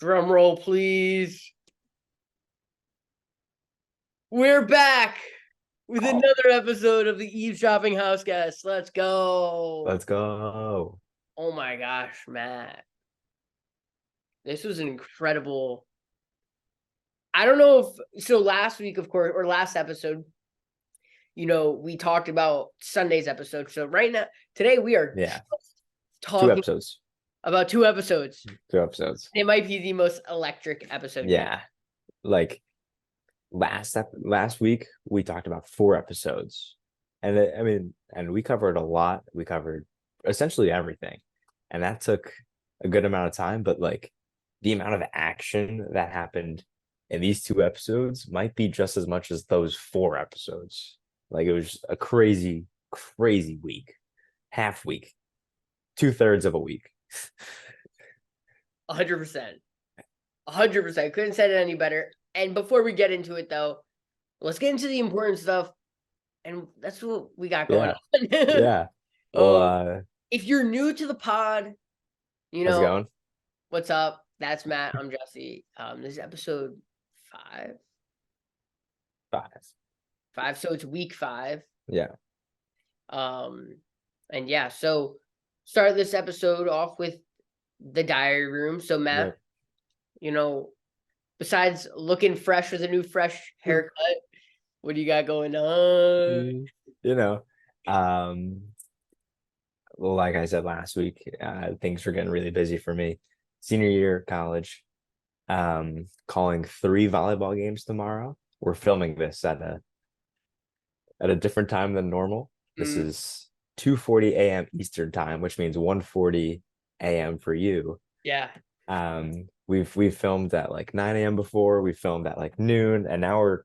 Drum roll, please. We're back with another episode of the Eavesdropping House Guest. Let's go. Let's go. Oh my gosh, Matt. This was an incredible. I don't know if so. Last week, of course, or last episode, we talked about Sunday's episode. So right now, today we are talking Two episodes. about two episodes. It might be the most electric episode. Yeah. Like last week we talked about 4 episodes. And we covered a lot. We covered essentially everything. And that took a good amount of time, but like the amount of action that happened in these 2 episodes might be just as much as those 4 episodes. Like it was a crazy week. Half week. 2/3 of a week. 100%. 100%. Couldn't say it any better. And before we get into it, though, let's get into the important stuff. And that's what we got going on. Yeah. Well, if you're new to the pod, how's it going? What's up? That's Matt. I'm Jesse. This is episode 5. 5. So it's week 5. Yeah. And yeah, so start this episode off with the diary room. So Matt, besides looking fresh with a new fresh haircut, what do you got going on? Like I said last week, things are getting really busy for me. Senior year of college, calling 3 volleyball games tomorrow. We're filming this at a different time than normal. This is 2:40 a.m. Eastern time, which means 1:40 a.m. for you. Yeah. We've filmed at like 9 a.m. before. We filmed at like noon, and now we're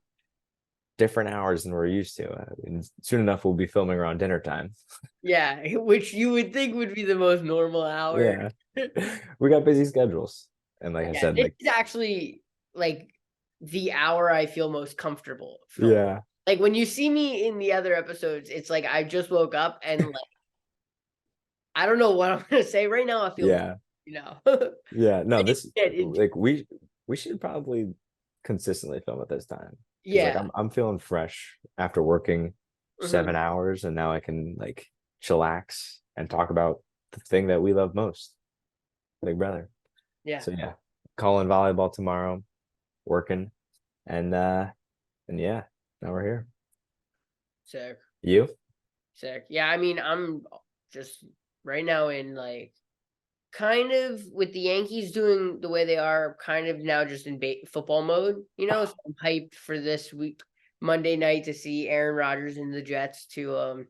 different hours than we're used to. And soon enough, we'll be filming around dinner time. Yeah, which you would think would be the most normal hour. Yeah, we got busy schedules, and like I said, it's actually like the hour I feel most comfortable filming. Yeah. Like when you see me in the other episodes, it's like I just woke up and like I don't know what I'm gonna say right now. I feel yeah. No, we should probably consistently film at this time. Yeah, like I'm feeling fresh after working 7 hours, and now I can like chillax and talk about the thing that we love most, Big Brother. Yeah. So yeah, calling volleyball tomorrow, working, and yeah. Now we're here. Sick. You? Sick. Yeah, I mean, I'm just right now in like kind of with the Yankees doing the way they are, kind of now just in football mode, So I'm hyped for this week, Monday night, to see Aaron Rodgers and the Jets to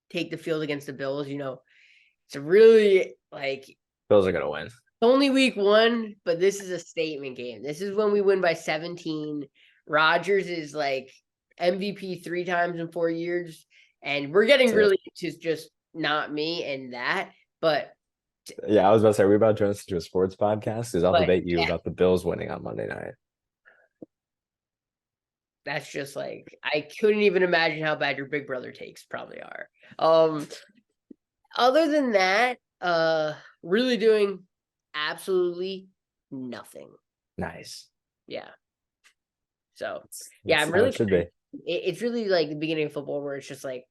take the field against the Bills. It's a really like Bills are gonna win. It's only week 1, but this is a statement game. This is when we win by 17. Rodgers is like MVP 3 times in 4 years, and we're getting really into just not me and that, but yeah, I was about to say we're about to turn this into a sports podcast because I'll debate you about the Bills winning on Monday night. That's just like I couldn't even imagine how bad your big brother takes probably are. Other than that, really doing absolutely nothing. Nice. Yeah. So yeah, I'm really should be. It's really like the beginning of football where it's just like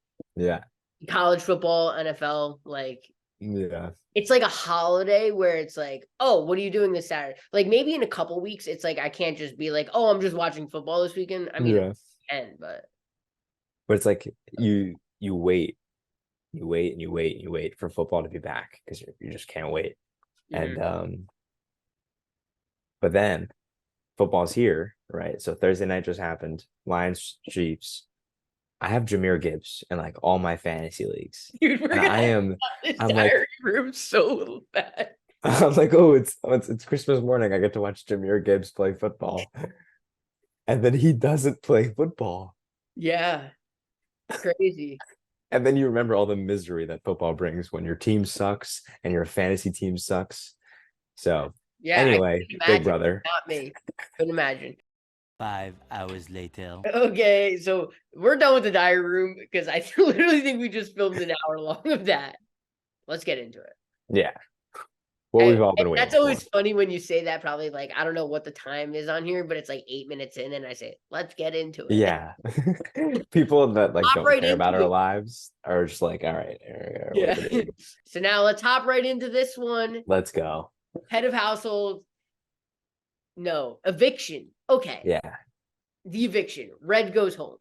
college football, NFL, like it's like a holiday where it's like, oh, what are you doing this Saturday? Like maybe in a couple weeks, it's like I can't just be like, oh, I'm just watching football this weekend. I mean, but it's like you wait and you wait for football to be back because you just can't wait. And but then football's here, right? So Thursday night just happened. Lions, Chiefs. I have Jahmyr Gibbs in like all my fantasy leagues. Dude, I'm like room so bad. I'm like, oh, it's Christmas morning. I get to watch Jahmyr Gibbs play football. And then he doesn't play football. Yeah. Crazy. And then you remember all the misery that football brings when your team sucks and your fantasy team sucks. So yeah, anyway, Big Brother. Not me. Couldn't imagine. 5 hours later. Okay, so we're done with the diary room because I literally think we just filmed an hour long of that. Let's get into it. Yeah. what And, we've all been and waiting that's for. always funny when you say that. Probably like I don't know what the time is on here, but it's like 8 minutes in, and I say, "Let's get into it." Yeah. People that like Hop don't right care about into our it. lives are just like, all right, what Yeah. to do. So now let's hop right into this one. Let's go. Head of household. No eviction. Okay, Yeah. the eviction. Red goes home.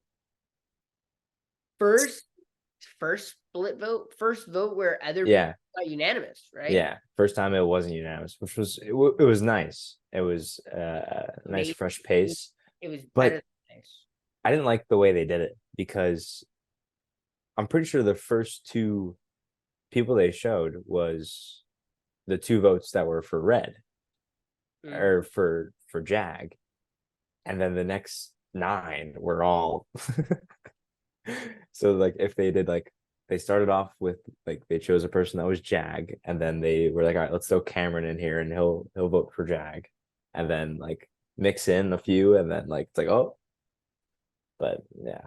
First split vote. First vote where other Yeah. people got unanimous, right? Yeah. First time it wasn't unanimous, which was it was nice. It was a nice Amazing. fresh pace. It was But better than nice. I didn't like the way they did it because I'm pretty sure the first two people they showed was the two votes that were for red or for Jag. And then the next 9 were all so like if they did like they started off with like they chose a person that was Jag, and then they were like, all right, let's throw Cameron in here and he'll vote for Jag, and then like mix in a few, and then like it's like, oh, but yeah.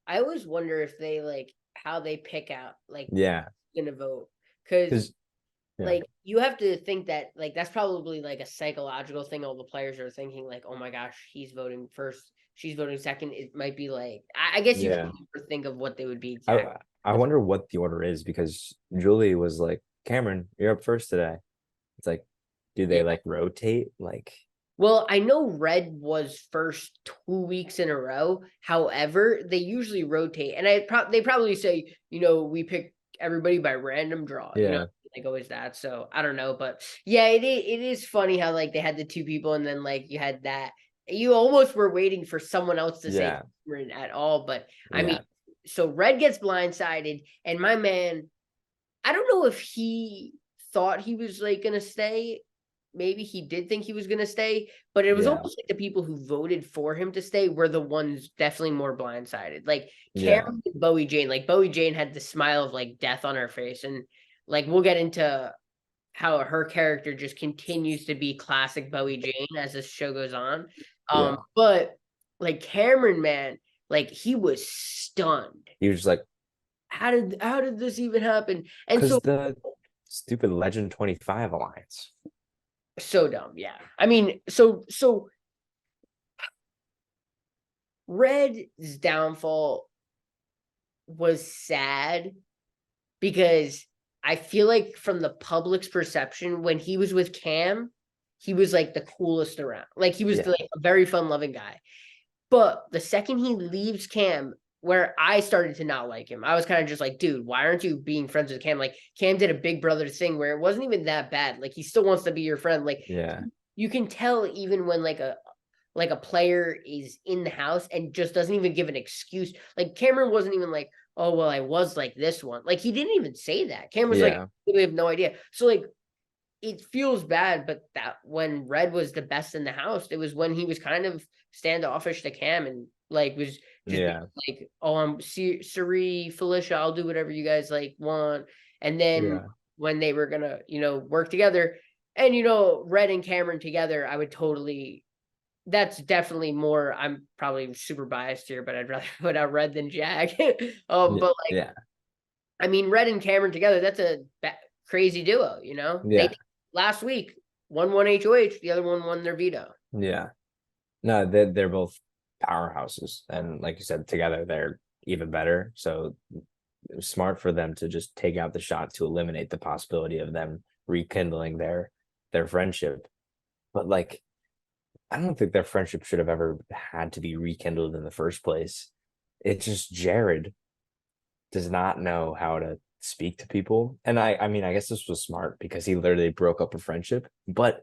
I always wonder if they like how they pick out like Yeah, gonna vote because because yeah. like you have to think that like that's probably like a psychological thing. All the players are thinking like, oh my gosh, he's voting first, she's voting second. It might be like I guess you Yeah. can never think of what they would be I exactly. I wonder what the order is, because Julie was like, Cameron, you're up first today. It's like, do they Yeah. like rotate? Like, Well, I know Red was first 2 weeks in a row. However, they usually rotate, and they probably say, we pick everybody by random draw. yeah, Like always that. So I don't know, but yeah, it is funny how like they had the two people, and then like you had that. You almost were waiting for someone else to say yeah, Cameron at all, but I mean, yeah, so Red gets blindsided, and my man, I don't know if he thought he was like gonna stay. Maybe he did think he was gonna stay, but it was yeah, almost like the people who voted for him to stay were the ones definitely more blindsided. Like yeah, Cameron and Bowie Jane, like Bowie Jane had the smile of like death on her face, and like we'll get into how her character just continues to be classic Bowie Jane as this show goes on. yeah. But like Cameron, man, like he was stunned. He was just like, How did this even happen? And because so the stupid Legend 25 alliance. so dumb, yeah. I mean, so Red's downfall was sad because I feel like from the public's perception, when he was with Cam, he was like the coolest around. Like he was Yeah. like a very fun-loving guy. But the second he leaves Cam, where I started to not like him, I was kind of just like, dude, why aren't you being friends with Cam? Like Cam did a Big Brother thing where it wasn't even that bad. Like he still wants to be your friend. Like Yeah, you can tell even when like a player is in the house and just doesn't even give an excuse. Like Cameron wasn't even like, oh well, I was like this one. Like he didn't even say that. Cameron was like, yeah, we have no idea. So like it feels bad, but that when Red was the best in the house, it was when he was kind of standoffish to Cam and like was just yeah, like, oh, I'm Suri, Felicia, I'll do whatever you guys like want. And then yeah, when they were gonna, work together, and Red and Cameron together, I would totally. That's definitely more. I'm probably super biased here, but I'd rather put out Red than Jag. But like, yeah, I mean, Red and Cameron together, that's a crazy duo. They yeah, last week one won HOH, the other one won their veto. yeah. No, they're both powerhouses, and like you said, together they're even better. So it was smart for them to just take out the shot to eliminate the possibility of them rekindling their friendship. But like, I don't think their friendship should have ever had to be rekindled in the first place. It's just Jared does not know how to speak to people. And I mean, I guess this was smart because he literally broke up a friendship, but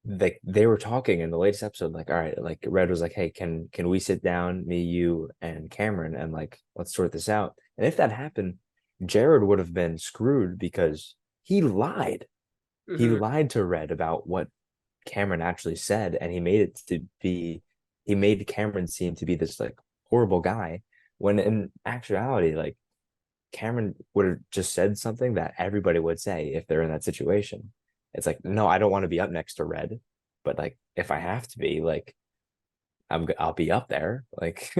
they were talking in the latest episode, like, all right, like Red was like, hey, can we sit down, me, you, and Cameron, and like let's sort this out. And if that happened, Jared would have been screwed because he lied. He Mhm. lied to Red about what Cameron actually said, and he made Cameron seem to be this like horrible guy, when in actuality, like Cameron would have just said something that everybody would say if they're in that situation. It's like, no, I don't want to be up next to Red, but like if I have to be, like I'll be up there. Like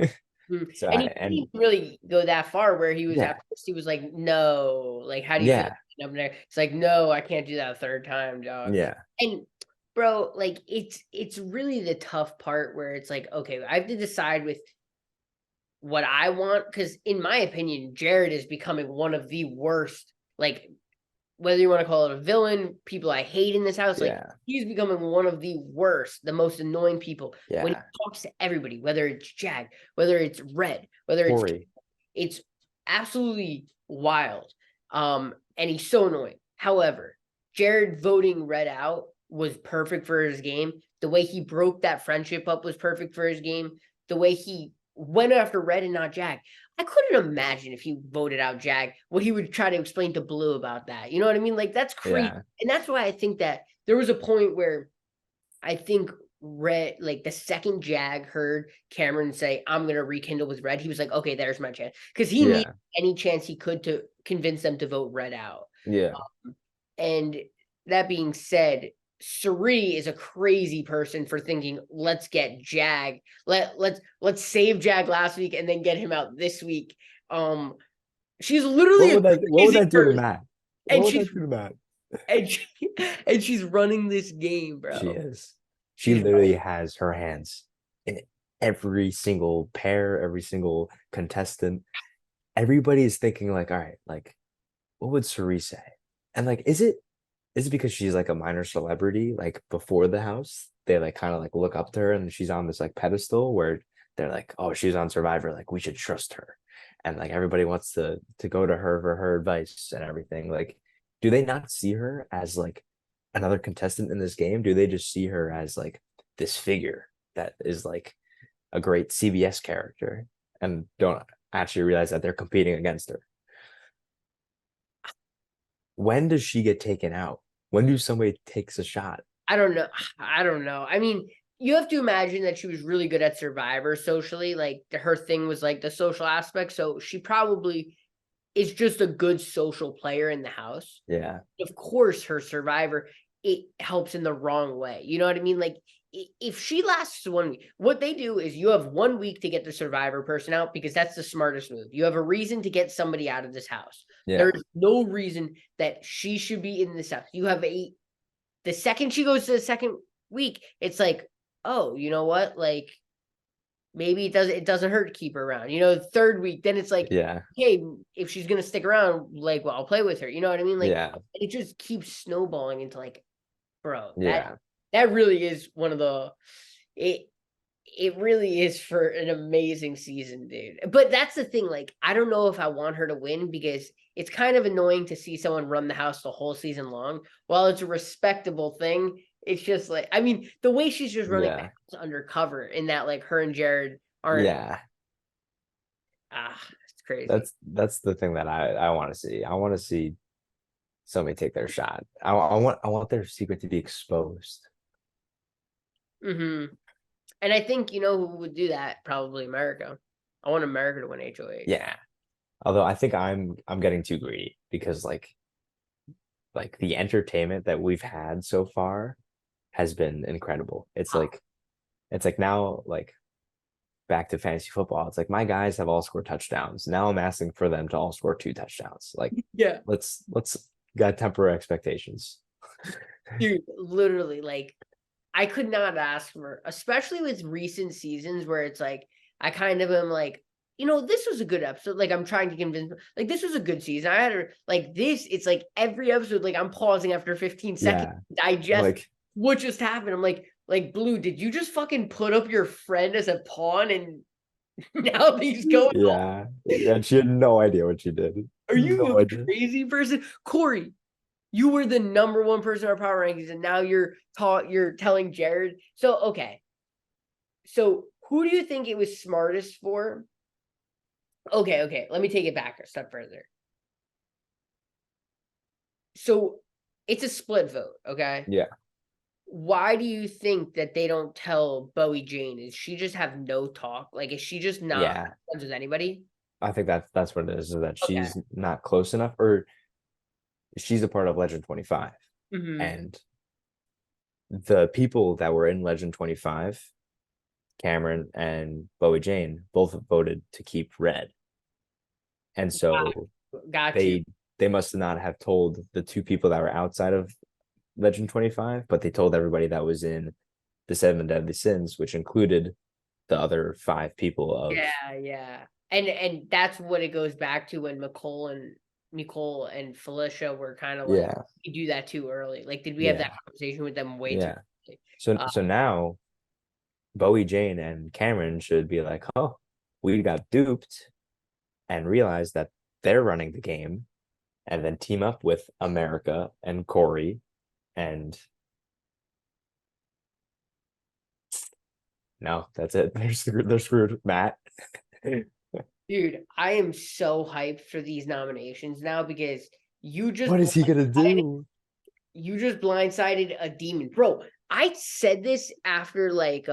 So And he and didn't really go that far where he was yeah, at first, he was like, no, like, how do you feel yeah, up there? It's like, no, I can't do that a third time, dog. yeah, And bro, like it's really the tough part where it's like, okay, I have to decide with what I want because in my opinion, Jared is becoming one of the worst, like whether you want to call it a villain, people I hate in this house, like yeah, he's becoming one of the worst, the most annoying people when he yeah. talks to everybody, whether it's Jag, whether it's Red, whether Corey, it's absolutely wild. And he's so annoying. However, Jared voting Red out was perfect for his game. The way he broke that friendship up was perfect for his game. The way he went after Red and not Jag. I couldn't imagine if he voted out Jag, what he would try to explain to Blue about that. You know what I mean? Like that's crazy. yeah, And that's why I think that there was a point where I think Red, like the second Jag heard Cameron say, I'm going to rekindle with Red, he was like, okay, there's my chance. Because he needed yeah, any chance he could to convince them to vote Red out. yeah. And that being said, Suri is a crazy person for thinking, let's get Jag. Let's save Jag last week and then get him out this week. She's literally a What would crazy that do to person. Matt? And What would she's that do to Matt? and she, and she's running this game, bro. She is. She She's literally has her hands in every single pair, every single contestant. Everybody is thinking like, all right, like, what would Cerise say? And like, is it because she's like a minor celebrity? Like before the house, they like kind of like look up to her, and she's on this like pedestal where they're like, oh, she's on Survivor, like we should trust her, and like everybody wants to go to her for her advice and everything. Like, do they not see her as like another contestant in this game? Do they just see her as like this figure that is like a great CBS character and don't actually realize that they're competing against her? When does she get taken out? When do somebody takes a shot? I don't know. I don't know. I mean, you have to imagine that she was really good at Survivor socially. Like her thing was like the social aspect. So she probably is just a good social player in the house. Yeah, Of course, her Survivor, it helps in the wrong way. You know what I mean? Like if she lasts 1 week, what they do is you have 1 week to get the Survivor person out because that's the smartest move. You have a reason to get somebody out of this house. yeah, There's no reason that she should be in this house. You have the second she goes to the second week, it's like, oh, you know what? Like maybe it doesn't hurt to keep her around. Third week, then it's like, yeah, hey, if she's gonna stick around, like, well, I'll play with her. You know what I mean? Like yeah, it just keeps snowballing into like, bro, yeah, that really is one of the it it really is for an amazing season, dude. But that's the thing, like, I don't know if I want her to win because it's kind of annoying to see someone run the house the whole season long. While it's a respectable thing, it's just like, I mean, the way she's just running the yeah, house undercover in that, like, her and Jared aren't, yeah. it's crazy. That's the thing that I want to see. I want to see somebody take their shot. I want their secret to be exposed. Hmm. And I think, who would do that? Probably America. I want America to win HOH. Yeah. Although I think I'm getting too greedy because like the entertainment that we've had so far has been incredible. It's like now like back to fantasy football. It's like my guys have all scored touchdowns. Now I'm asking for them to all score 2 touchdowns. Like Yeah. let's gotta temper expectations. Dude, literally, like, I could not ask for, especially with recent seasons where it's like, I kind of am like, this was a good episode. Like, I'm trying to convince, like, this was a good season. I had her, like, this, it's like every episode, like, I'm pausing after 15 seconds Yeah. to digest Like what just happened. I'm like, Blue, did you just fucking put up your friend as a pawn and now he's going home? yeah, and she had no idea what she did. Are you No a idea. crazy person? Corey, you were the number one person in our power rankings, and now you're telling Jared. So okay. So who do you think it was smartest for? Okay. Let me take it back a step further. So it's a split vote, okay? Yeah. Why do you think that they don't tell Bowie Jane? Is she just have no talk? Like, is she just not Yeah. friends with anybody? I think that's what it is that Okay. she's not close enough, or she's a part of Legend 25. Mhm. And the people that were in Legend 25 Cameron and Bowie Jane both voted to keep red. And so Got you. they must not have told the two people that were outside of Legend 25, but they told everybody that was in the Seven Deadly Sins, which included the other 5 people of Yeah. And that's what it goes back to when Nicole and Felicia were kind of like, yeah, we do that too early. Like, did we have that yeah, conversation with them way too yeah. early? So now Bowie Jane and Cameron should be like, oh, we got duped and realize that they're running the game and then team up with America and Corey and no, that's it. They're screwed, Matt. Dude, I am so hyped for these nominations now because you just What is he gonna do? you just blindsided a demon. Bro, I said this after like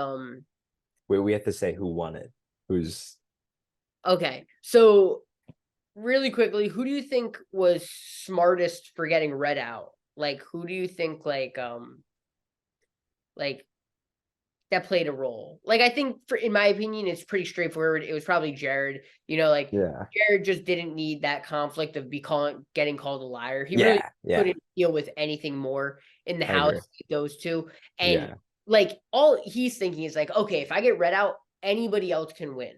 Wait, we have to say who won it. Who's okay. So really quickly, who do you think was smartest for getting read out? Like who do you think like that played a role? Like I think in my opinion, it's pretty straightforward. It was probably Jared. Like yeah. Jared just didn't need that conflict of getting called a liar. He really Yeah. couldn't deal with anything more in the I house agree. with those two. And Yeah. like all he's thinking is like, okay, if I get read out, anybody else can win.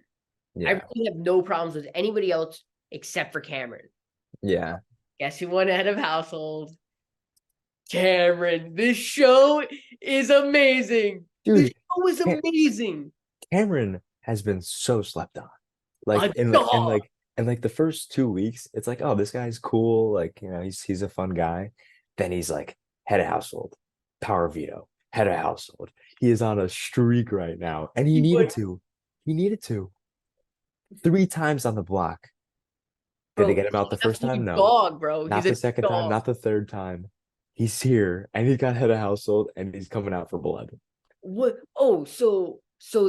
I Yeah. really have no problems with anybody else except for Cameron. Yeah. Guess who won head of household? Cameron. This show is amazing. This Dude, show is amazing. Cameron has been so slept on. A Like dog. in like the first 2 weeks, it's like, oh, this guy's cool. Like, he's a fun guy. Then he's like head of household, power veto, head of household. He is on a streak right now. And he He needed was- to. He needed to. 3 times on the block. Did they Bro, get him he's out the an first time? absolute No. dog, bro. Not He's a the second time, dog. not the third time. He's here and he's got head of household and he's coming out for blood. What? Oh, so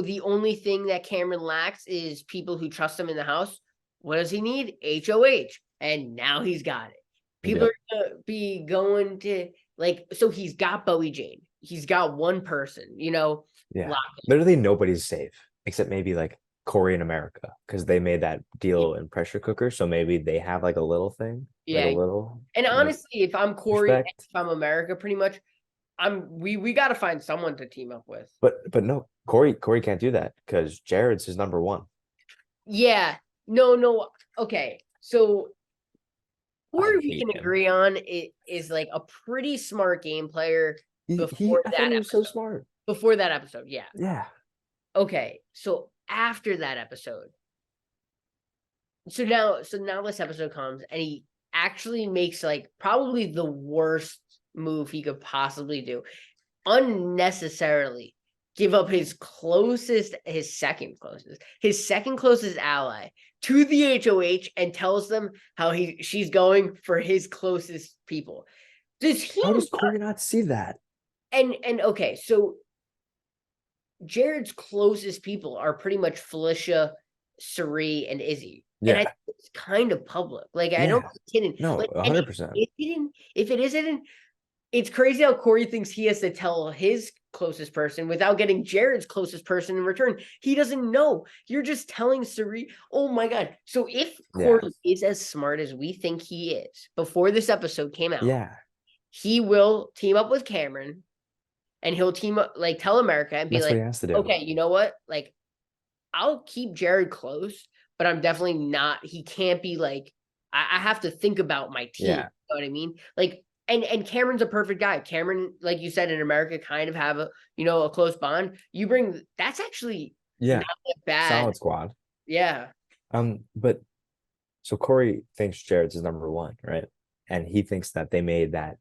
the only thing that Cameron lacks is people who trust him in the house. What does he need? HOH, and now he's got it. People Yep. are gonna be going to like. So he's got Bowie Jane. He's got one person. Yeah. locked in. Literally nobody's safe except maybe like Corey in America because they made that deal in Pressure Cooker. So maybe they have like a little thing, like a Yeah, little and like honestly, if I'm Corey, and respect. if I'm America, pretty much, we got to find someone to team up with. But no, Corey can't do that because Jared's his number one. Yeah, no, okay. So Corey, we hate can him. agree on it is like a pretty smart game player I before thought that he was so episode. smart. Before that episode, yeah. Yeah. Okay, so after that episode, so now this episode comes and he actually makes like probably the worst move he could possibly do, unnecessarily give up his second closest ally to the HOH and tells them how she's going for his closest people. How does Corey not see that? And okay, so Jared's closest people are pretty much Felicia, Suri, and Izzy. Yeah. And I think it's kind of public. Like I Yeah. don't kidding. No, Like, 100%. if it isn't, it's crazy how Corey thinks he has to tell his closest person without getting Jared's closest person in return. He doesn't know. You're just telling Suri. Oh my god. So if Corey is as smart as we think he is before this episode came out, Yeah. he will team up with Cameron and he'll team up, like tell America and be That's what like, he has to do. okay, you know what? Like, I'll keep Jared close, but I'm definitely not. He can't be like, I have to think about my team. Yeah. You know what I mean? Like, and Cameron's a perfect guy. Cameron, like you said, in America, kind of have a close bond. You bring that's actually not that bad. Solid squad. Yeah. But so Corey thinks Jared's his number one, right? And he thinks that they made that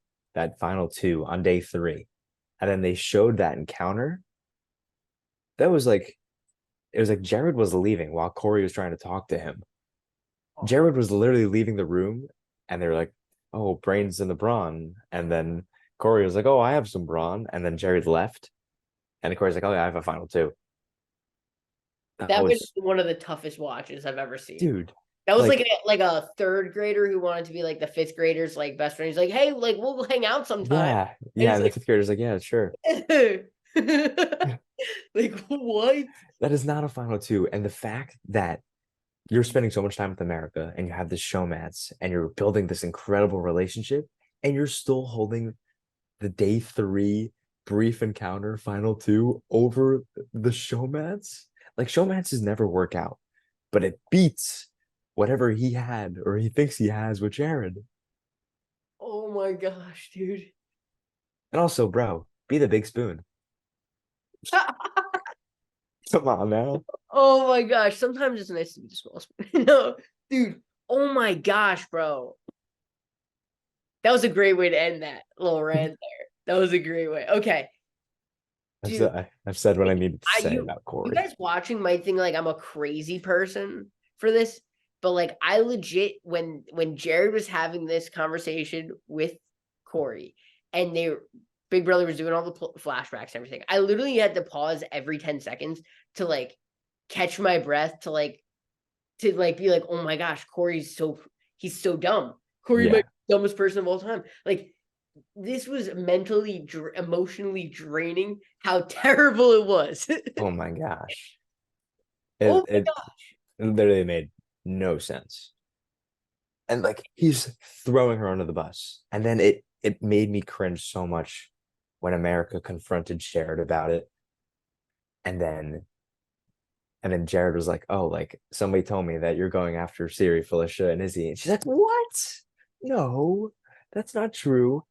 final 2 on day 3. And then they showed that encounter. That was like, it was like Jared was leaving while Corey was trying to talk to him. Jared was literally leaving the room and they were like, oh, brains in the brawn. And then Corey was like, oh, I have some brawn. And then Jared left. And Corey's like, oh, yeah, I have a final 2. That was one of the toughest watches I've ever seen. Dude. That was like a third grader who wanted to be like the fifth grader's like best friend. He's like, hey, like we'll hang out sometime. Yeah. And the like, 5th grader's like, yeah, sure. Like what? That is not a final two. And the fact that you're spending so much time with America and you have this showmance and you're building this incredible relationship and you're still holding the day 3 brief encounter final two over the showmance. Like showmances never work out, but it beats whatever he had or he thinks he has with Jared. Oh my gosh, dude. And also, bro, be the big spoon. Come on now. Oh my gosh. Sometimes it's nice to be the small spoon. No, dude. Oh my gosh, bro. That was a great way to end that little rant there. That was a great way. Okay. Dude, I've said what I needed to say you about Corey. guys watching might think like I'm a crazy person for this, but like I legit when Jared was having this conversation with Corey and Big Brother was doing all the flashbacks and everything, I literally had to pause every 10 seconds to like catch my breath to be like, oh my gosh, he's so dumb. Corey might be the dumbest person of all time. Like this was mentally, emotionally draining. How terrible it was. Oh my gosh. Oh my It gosh. literally made no sense. And like he's throwing her under the bus. And then it made me cringe so much when America confronted Jared about it. And then Jared was like, oh, like somebody told me that you're going after Siri, Felicia, and Izzy. And she's like, what? No, that's not true.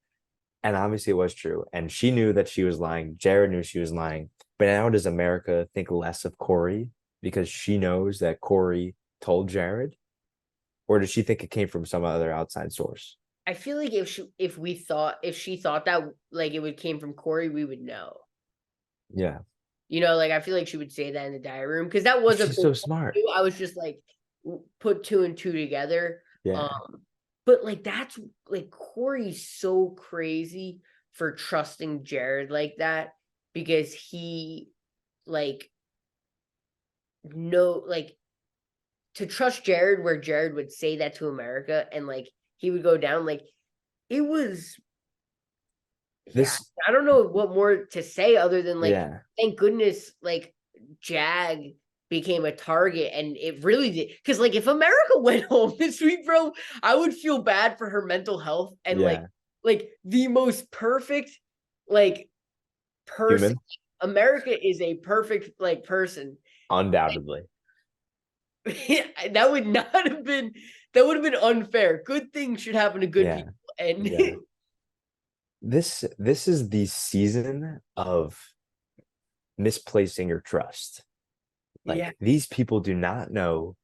And obviously it was true. And she knew that she was lying. Jared knew she was lying. But now does America think less of Corey because she knows that Corey told Jared? Or does she think it came from some other outside source? I feel like if she thought that like it came from Corey, we would know. Yeah. You know, like I feel like she would say that in the diary room because that was She's so smart. I was just like put 2 and 2 together. Yeah. But like that's like Corey's so crazy for trusting Jared like that because he like to trust Jared where Jared would say that to America and like he would go down like it was I don't know what more to say other than like thank goodness like Jag became a target and it really did because like if America went home this week, bro, I would feel bad for her mental health and like the most perfect like person. Human? America is a perfect like person. Undoubtedly. That would have been unfair. Good things should happen to good people. And this is the season of misplacing your trust. Like these people do not know.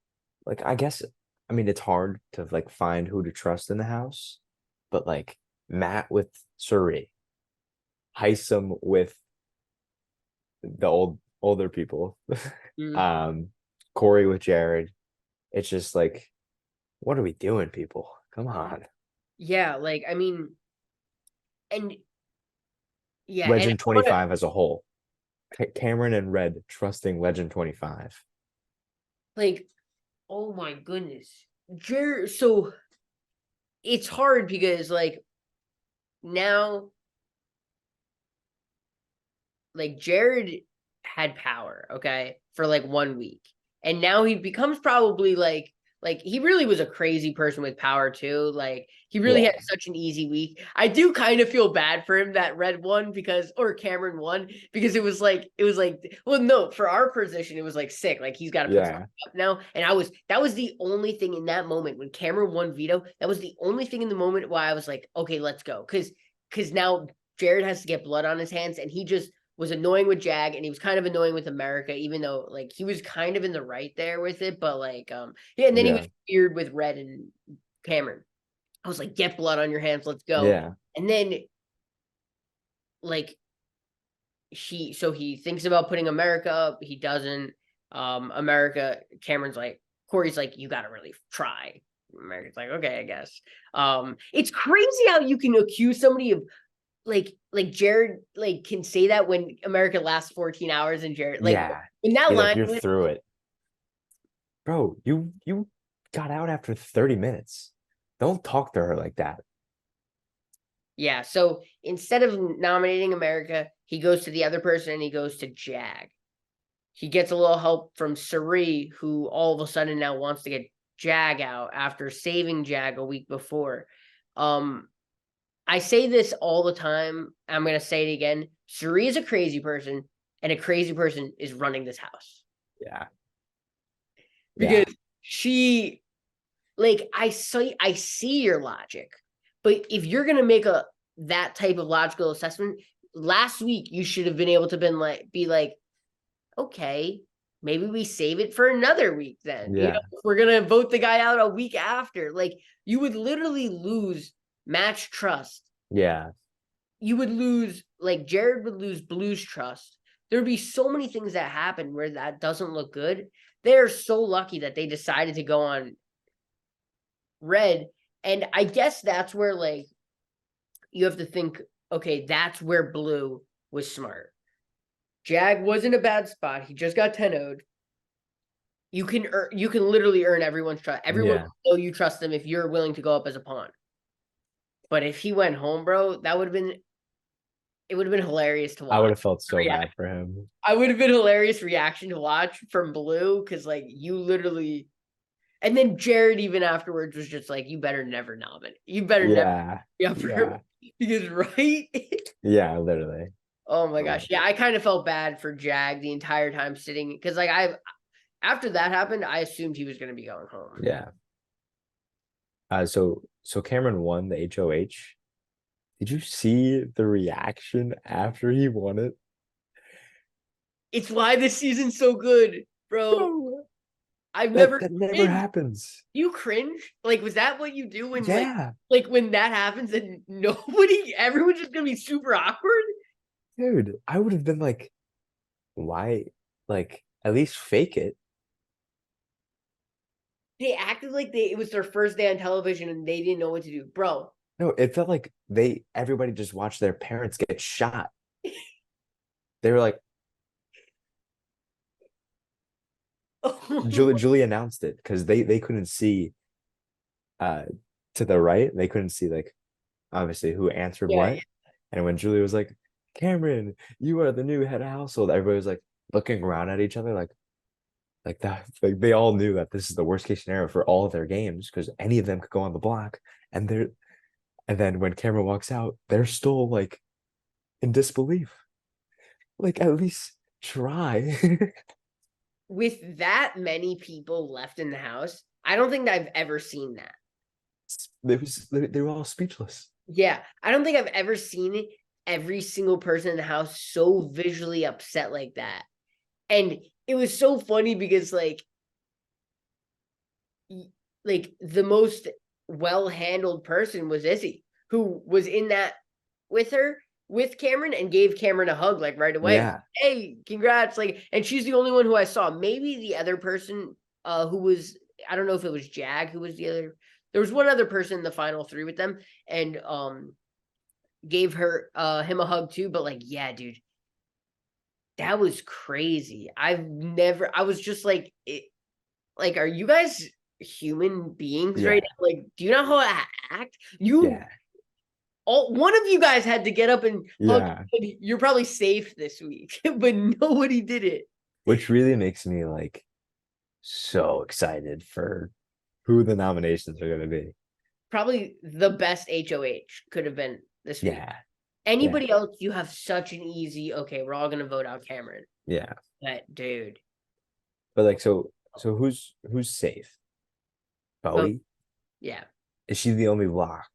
Like I guess I mean it's hard to like find who to trust in the house, but like Matt with Suri, Heisem with the older people, Corey with Jared. It's just like, what are we doing, people? Come on. Yeah, like I mean, and Legend 25 as a whole. Cameron and Red trusting Legend 25. Like, oh my goodness. Jared, so it's hard because like now like Jared had power, okay, for like 1 week. And now he becomes probably like he really was a crazy person with power too. Like he really had such an easy week. I do kind of feel bad for him that Red won or Cameron won because it was like well no, for our position it was like sick. Like he's got to put something up now. And that was the only thing in that moment when Cameron won veto. That was the only thing in the moment why I was like, okay, let's go. Cause now Jared has to get blood on his hands and he just was annoying with Jag and he was kind of annoying with America, even though like he was kind of in the right there with it. But like, and then he was weird with Red and Cameron. I was like, get blood on your hands, let's go. Yeah. And then like he thinks about putting America up. He doesn't. Cameron's like, Corey's like, you gotta really try. America's like, okay, I guess. It's crazy how you can accuse somebody of like Jared like can say that when America lasts 14 hours and Jared when that line you're through it. Bro, you got out after 30 minutes. Don't talk to her like that. Yeah, so instead of nominating America, he goes to the other person and he goes to Jag. he gets a little help from Suri, who all of a sudden now wants to get Jag out after saving Jag a week before. I say this all the time. I'm going to say it again. Suri is a crazy person, and a crazy person is running this house. Yeah. Because she, like, I see your logic, but if you're going to make that type of logical assessment, last week you should have been able to be like, okay, maybe we save it for another week then. Yeah. You know, if we're going to vote the guy out a week after. Like, you would literally lose match trust. Yeah. You would lose, like, Jared would lose Blue's trust. There'd be so many things that happen where that doesn't look good. They're so lucky that they decided to go on Red. And I guess that's where, like, you have to think, okay, that's where Blue was smart. Jag was in a bad spot. He just got 10-0'd. You can literally earn everyone's trust. Everyone will know you trust them if you're willing to go up as a pawn. But if he went home, bro, it would have been hilarious to watch. I would have felt so bad for him. I would have been hilarious reaction to watch from Blue, because, like, you literally. And then Jared even afterwards was just like, you better never nominate. You better never. Yeah. Because, right? Yeah, literally. Oh my gosh. Yeah, I kind of felt bad for Jag the entire time sitting, because, like, after that happened, I assumed he was going to be going home. Yeah. So Cameron won the HOH. Did you see the reaction after he won it? It's why this season's so good, bro. No, I've that never happens. You cringe? Like, was that what you do when Yeah. like when that happens and everyone's just gonna be super awkward? Dude, I would have been like, why? Like, at least fake it. They acted like it was their first day on television and they didn't know what to do. Bro. No, it felt like everybody just watched their parents get shot. They were like, Julie announced it because they couldn't see to the right. They couldn't see, like, obviously who answered what. Yeah. And when Julie was like, Cameron, you are the new head of household, everybody was like looking around at each other like that. Like, they all knew that this is the worst case scenario for all of their games because any of them could go on the block. And then when Cameron walks out, they're still, like, in disbelief. Like, at least try. With that many people left in the house, I don't think I've ever seen that. They were all speechless. Yeah, I don't think I've ever seen every single person in the house so visually upset like that. And it was so funny because, like the most well-handled person was Izzy, who was in that with Cameron and gave Cameron a hug, like, right away. Yeah. Hey, congrats. Like, and she's the only one who I saw. Maybe the other person who was, I don't know if it was Jag who was the other. There was one other person in the final three with them and gave him a hug too. But, like, yeah, dude, that was crazy. I was just like, like, are you guys human beings right now? Like, do you know how to act? One of you guys had to get up and hug. You're probably safe this week, but nobody did it. Which really makes me, like, so excited for who the nominations are going to be. Probably the best HOH could have been this week. Yeah. Anybody else, you have such an easy, okay, we're all going to vote out Cameron. Yeah. But, dude. But, like, so who's safe? Bowie? Yeah. Is she the only lock?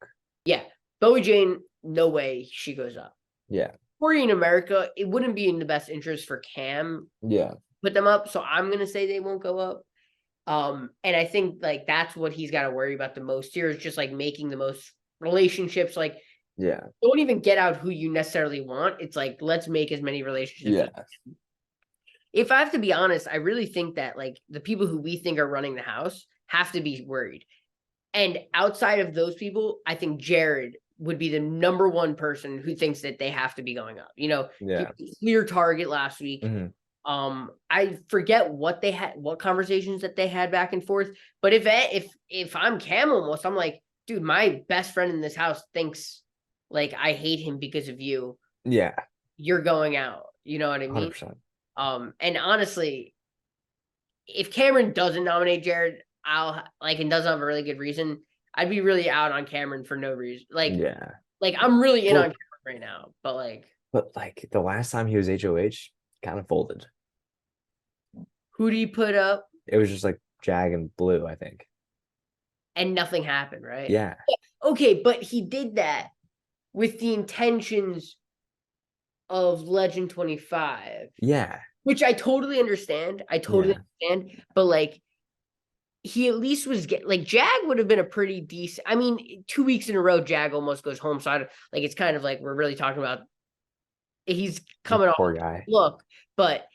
Yeah. Bowie Jane, no way she goes up. Yeah. Corey in America, it wouldn't be in the best interest for Cam. Yeah. Put them up. So I'm going to say they won't go up. And I think, like, that's what he's got to worry about the most here is just, like, making the most relationships. Like, don't even get out who you necessarily want. It's like, let's make as many relationships. Yeah. If I have to be honest, I really think that, like, the people who we think are running the house have to be worried. And outside of those people, I think Jared would be the number one person who thinks that they have to be going up. You know, clear target last week. Mm-hmm. I forget what conversations that they had back and forth. But if I'm Cam almost, I'm like, dude, my best friend in this house thinks, like, I hate him because of you. Yeah. You're going out. You know what I mean? 100%. And honestly, if Cameron doesn't nominate Jared, and doesn't have a really good reason, I'd be really out on Cameron for no reason. Yeah. I'm really in Well, on Cameron right now, but But the last time he was HOH, kind of folded. who do you put up? It was just like Jag and Blue, I think. And nothing happened, right? Yeah. Okay, but he did that with the intentions of Legend 25. Yeah. Which I totally understand. Understand. But he at least was Jag would have been a pretty decent. I mean, 2 weeks in a row, Jag almost goes home. So it's kind of we're really talking about he's coming off. Poor guy. Look, but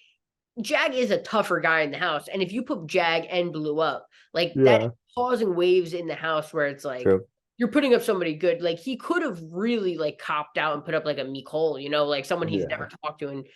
Jag is a tougher guy in the house. And if you put Jag and Blue up, that's causing waves in the house where it's True. you're putting up somebody good. He could have really copped out and put up a Nicole, someone he's never talked to, and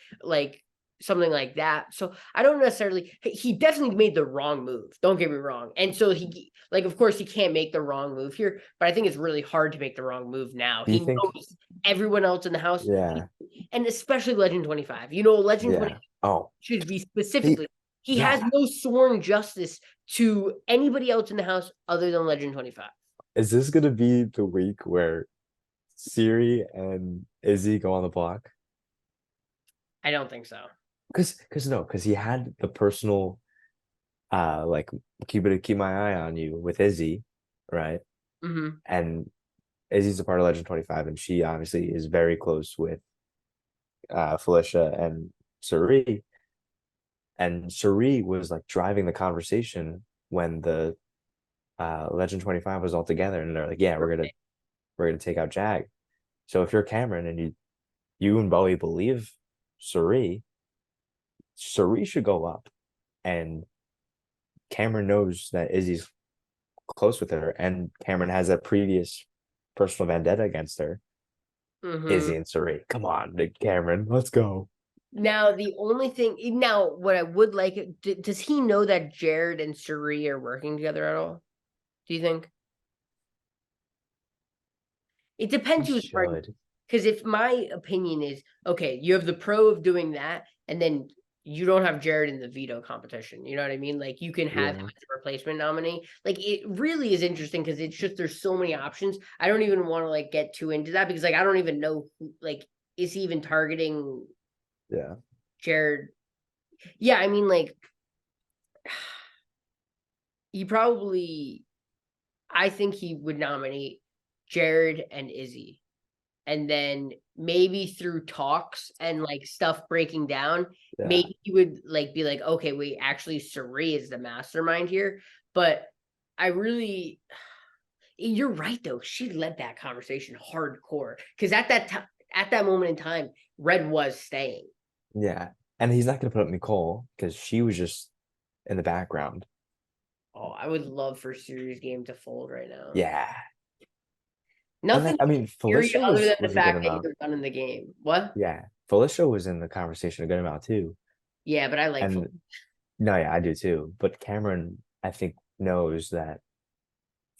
something like that. So I don't necessarily. He definitely made the wrong move. Don't get me wrong. And so he of course he can't make the wrong move here, but I think it's really hard to make the wrong move now. He knows everyone else in the house. Yeah. And especially Legend 25. Legend 25 should be specifically. He has no sworn justice to anybody else in the house other than Legend 25. Is this gonna be the week where Siri and Izzy go on the block? I don't think so. Because he had the personal, keep my eye on you with Izzy, right? Mm-hmm. And Izzy's a part of Legend 25, and she obviously is very close with Felicia and Suri. And Suri was driving the conversation when the Legend 25 was all together, and they're like, yeah, we're gonna take out Jag. So if you're Cameron and you and Bowie believe Suri should go up, and Cameron knows that Izzy's close with her, and Cameron has that previous personal vendetta against her. Mm-hmm. Izzy and Suri, come on, Cameron, let's go. Now, the only thing what I would does he know that Jared and Suri are working together at all? Do you think? It depends who's part. Because if my opinion is, okay, you have the pro of doing that, and then you don't have Jared in the veto competition. You know what I mean? You can have him as a replacement nominee. It really is interesting because it's just there's so many options. I don't even want to get too into that because I don't even know is he even targeting Jared? Yeah, I mean he probably I think he would nominate Jared and Izzy. And then maybe through talks and stuff breaking down, maybe he would be okay, wait, actually Suri is the mastermind here. But you're right though. She led that conversation hardcore because at that moment in time, Red was staying. Yeah, and he's not gonna put up Nicole because she was just in the background. Oh, I would love for Suri's game to fold right now. Yeah. Nothing. I mean, Felicia other than the fact that you're done in the game. What? Yeah, Felicia was in the conversation a good amount too. Yeah, but I like. No, yeah, I do too. But Cameron, I think, knows that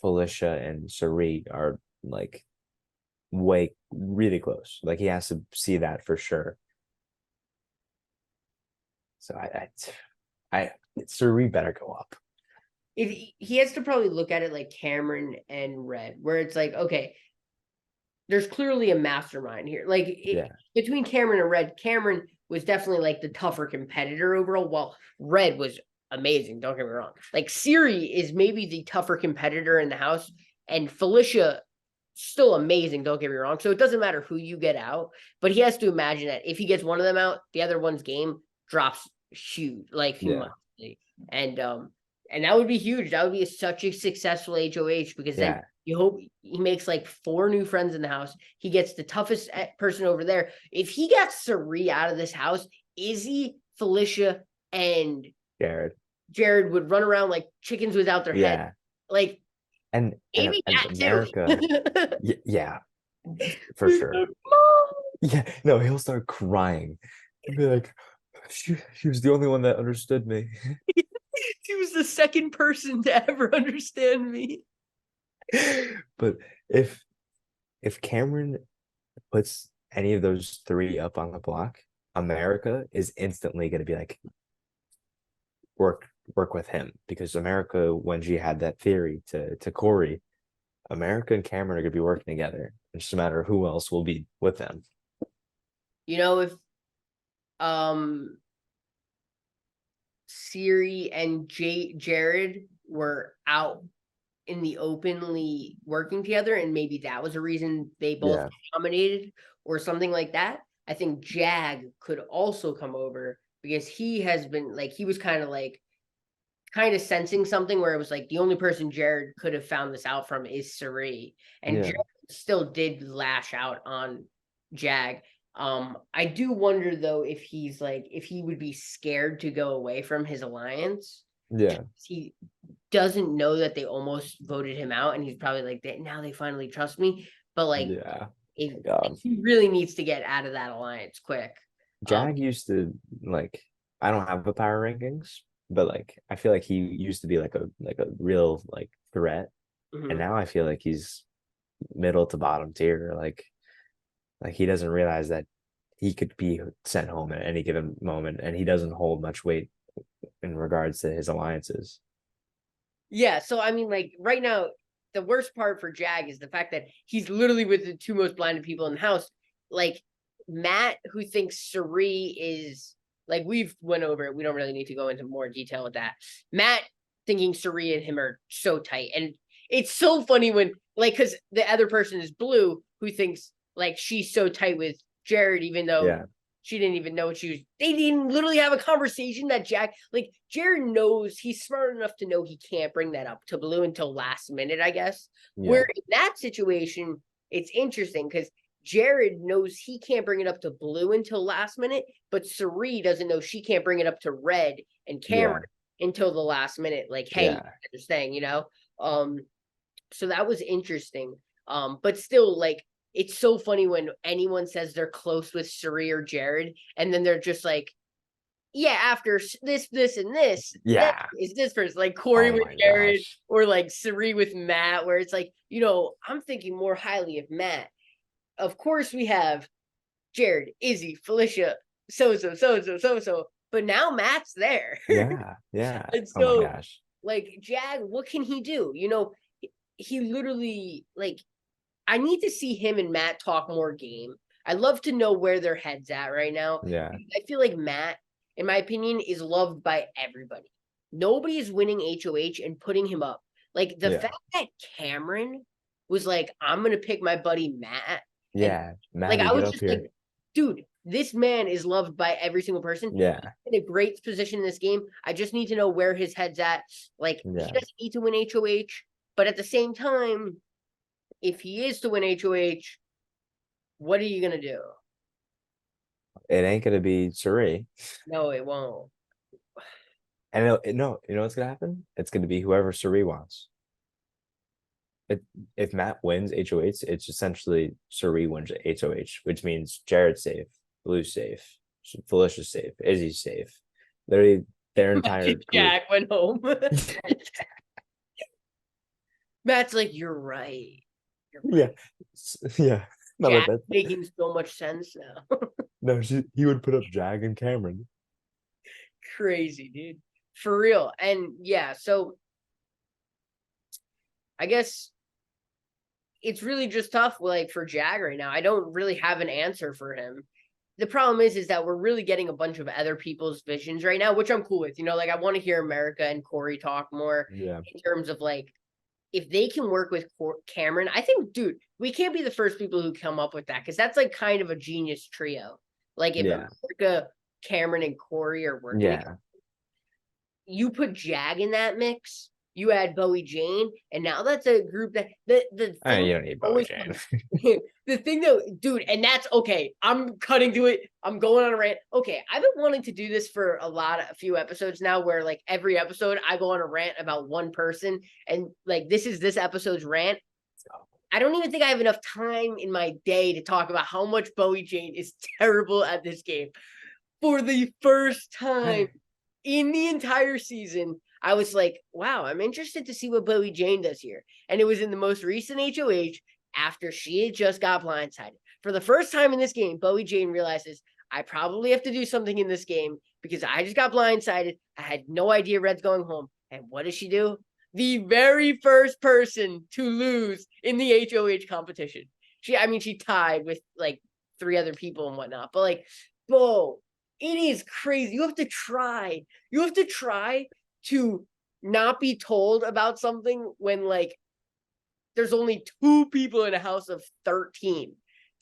Felicia and Suri are really close. He has to see that for sure. So Suri better go up. He has to probably look at it like Cameron and Red, where it's okay, there's clearly a mastermind here. Between Cameron and Red, Cameron was definitely the tougher competitor overall, while Red was amazing. Don't get me wrong. Siri is maybe the tougher competitor in the house, and Felicia still amazing. Don't get me wrong. So it doesn't matter who you get out, but he has to imagine that if he gets one of them out, the other one's game drops huge, and that would be huge. That would be such a successful HOH because then you hope he makes 4 new friends in the house. He gets the toughest person over there. If he got Suri out of this house, Izzy, Felicia, and Jared would run around like chickens without their head. And America, yeah, for sure. Yeah, no, he'll start crying. He'll be like, she was the only one that understood me. She was the second person to ever understand me. But if Cameron puts any of those 3 up on the block, America is instantly going to be like work with him, because America, when she had that theory to Corey, America and Cameron are going to be working together. It's just a matter of who else will be with them. If Cirie and Jared were out in the openly working together, and maybe that was a reason they both nominated or something like that, I think Jag could also come over, because he has been like, he was kind of sensing something where it was like the only person Jared could have found this out from is Cirie, and Jared still did lash out on Jag. I do wonder though if he would be scared to go away from his alliance. Yeah. He doesn't know that they almost voted him out, and he's probably like, now they finally trust me. But like, he really needs to get out of that alliance quick. Jag used to, like, I don't have the power rankings, but like I feel like he used to be like a real like threat. And now I feel like he's middle to bottom tier. Like he doesn't realize that he could be sent home at any given moment, and he doesn't hold much weight in regards to his alliances. Yeah, so I mean, like right now, the worst part for Jag is the fact that he's literally with the two most blinded people in the house. Like Matt, who thinks Cirie is, like, we've went over it. We don't really need to go into more detail with that. Matt thinking Cirie and him are so tight. And it's so funny when, like, because the other person is Blue, who thinks like she's so tight with Jared, even though she didn't even know what she was. They didn't literally have a conversation that Jared knows, he's smart enough to know he can't bring that up to Blue until last minute, I guess. Where in that situation, it's interesting because Jared knows he can't bring it up to Blue until last minute, but Cirie doesn't know she can't bring it up to Red and Cameron until the last minute. Like, hey, you're staying, so that was interesting. But still, like, it's so funny when anyone says they're close with Cirie or Jared, and then they're just like, after this, and this, is this person, like Corey with Jared, or like Cirie with Matt, where it's like, I'm thinking more highly of Matt. Of course, we have Jared, Izzy, Felicia, so, but now Matt's there. Yeah. And so, like, Jag, what can he do? He literally, like, I need to see him and Matt talk more game. I'd love to know where their head's at right now. Yeah. I feel like Matt, in my opinion, is loved by everybody. Nobody is winning HOH and putting him up. Like, the fact that Cameron was like, I'm going to pick my buddy Matt. Yeah. Matt, like, I was just like, dude, this man is loved by every single person. Yeah. He's in a great position in this game. I just need to know where his head's at. Like, he doesn't need to win HOH, but at the same time, if he is to win HOH, what are you going to do? It ain't going to be Cirie. No, it won't. And you know what's going to happen? It's going to be whoever Cirie wants. If Matt wins HOH, it's essentially Cirie wins HOH, which means Jared's safe, Blue's safe, Felicia's safe, Izzy's safe. Literally, their entire Jack went home. Matt's like, you're right. Yeah. No, Jack's making so much sense now. No, he would put up Jag and Cameron. Crazy, dude. For real. And so I guess it's really just tough, like, for Jag right now. I don't really have an answer for him. The problem is that we're really getting a bunch of other people's visions right now, which I'm cool with. Like, I want to hear America and Corey talk more in terms of, like, if they can work with Cameron. I think, dude, we can't be the first people who come up with that, because that's like kind of a genius trio. Like, if America, Cameron, and Corey are working together, you put Jag in that mix, you add Bowie Jane, and now that's a group that you don't need Bowie Jane. The thing though, dude, and that's okay. I'm cutting to it. I'm going on a rant. Okay, I've been wanting to do this for a few episodes now, where like every episode I go on a rant about one person, and like this is this episode's rant. I don't even think I have enough time in my day to talk about how much Bowie Jane is terrible at this game. For the first time in the entire season, I was like, wow, I'm interested to see what Bowie Jane does here. And it was in the most recent HOH, after she had just got blindsided. For the first time in this game, Bowie Jane realizes, I probably have to do something in this game because I just got blindsided. I had no idea Red's going home. And what does she do? The very first person to lose in the HOH competition. She tied with like 3 other people and whatnot. But like, bro, it is crazy. You have to try. You have to try to not be told about something when like there's only 2 people in a house of 13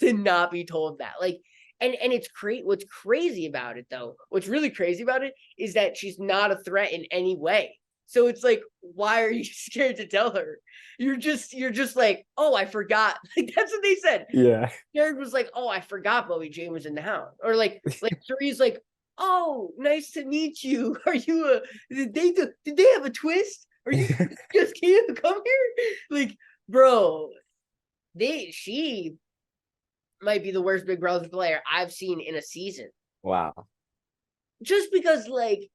to not be told that. Like, and it's great. What's crazy about it though, what's really crazy about it is that she's not a threat in any way. So it's like, why are you scared to tell her? You're just like, oh, I forgot. Like that's what they said. Yeah. Jared was like, oh, I forgot Bowie Jane was in the house. Or like Cherie's like, oh, nice to meet you. Are you did they have a twist? Are you just can't come here? Like, bro, she might be the worst Big Brother player I've seen in a season. Wow. Just because like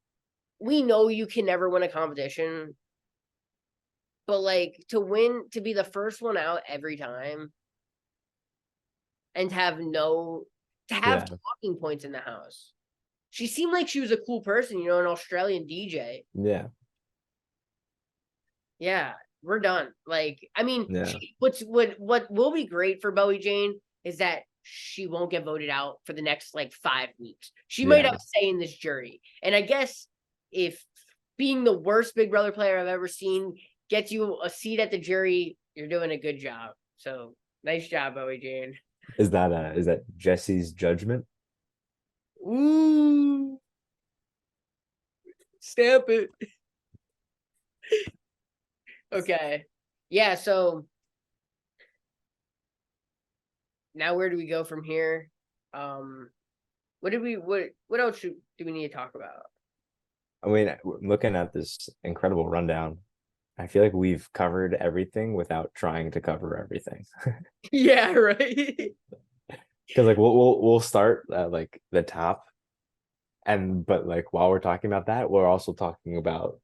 we know you can never win a competition, but like to be the first one out every time and have talking points in the house. She seemed like she was a cool person, an Australian DJ. Yeah. Yeah, we're done. Like, I mean, Yeah. what will be great for Bowie Jane is that she won't get voted out for the next like 5 weeks. She might have a say in this jury. And I guess if being the worst Big Brother player I've ever seen gets you a seat at the jury, you're doing a good job. So nice job, Bowie Jane. Is that Jesse's judgment? Ooh. Stamp it. Okay. Yeah, so now where do we go from here? What else do we need to talk about? I mean, looking at this incredible rundown, I feel like we've covered everything without trying to cover everything. Yeah, right. Because like we'll start at like the top, but like while we're talking about that, we're also talking about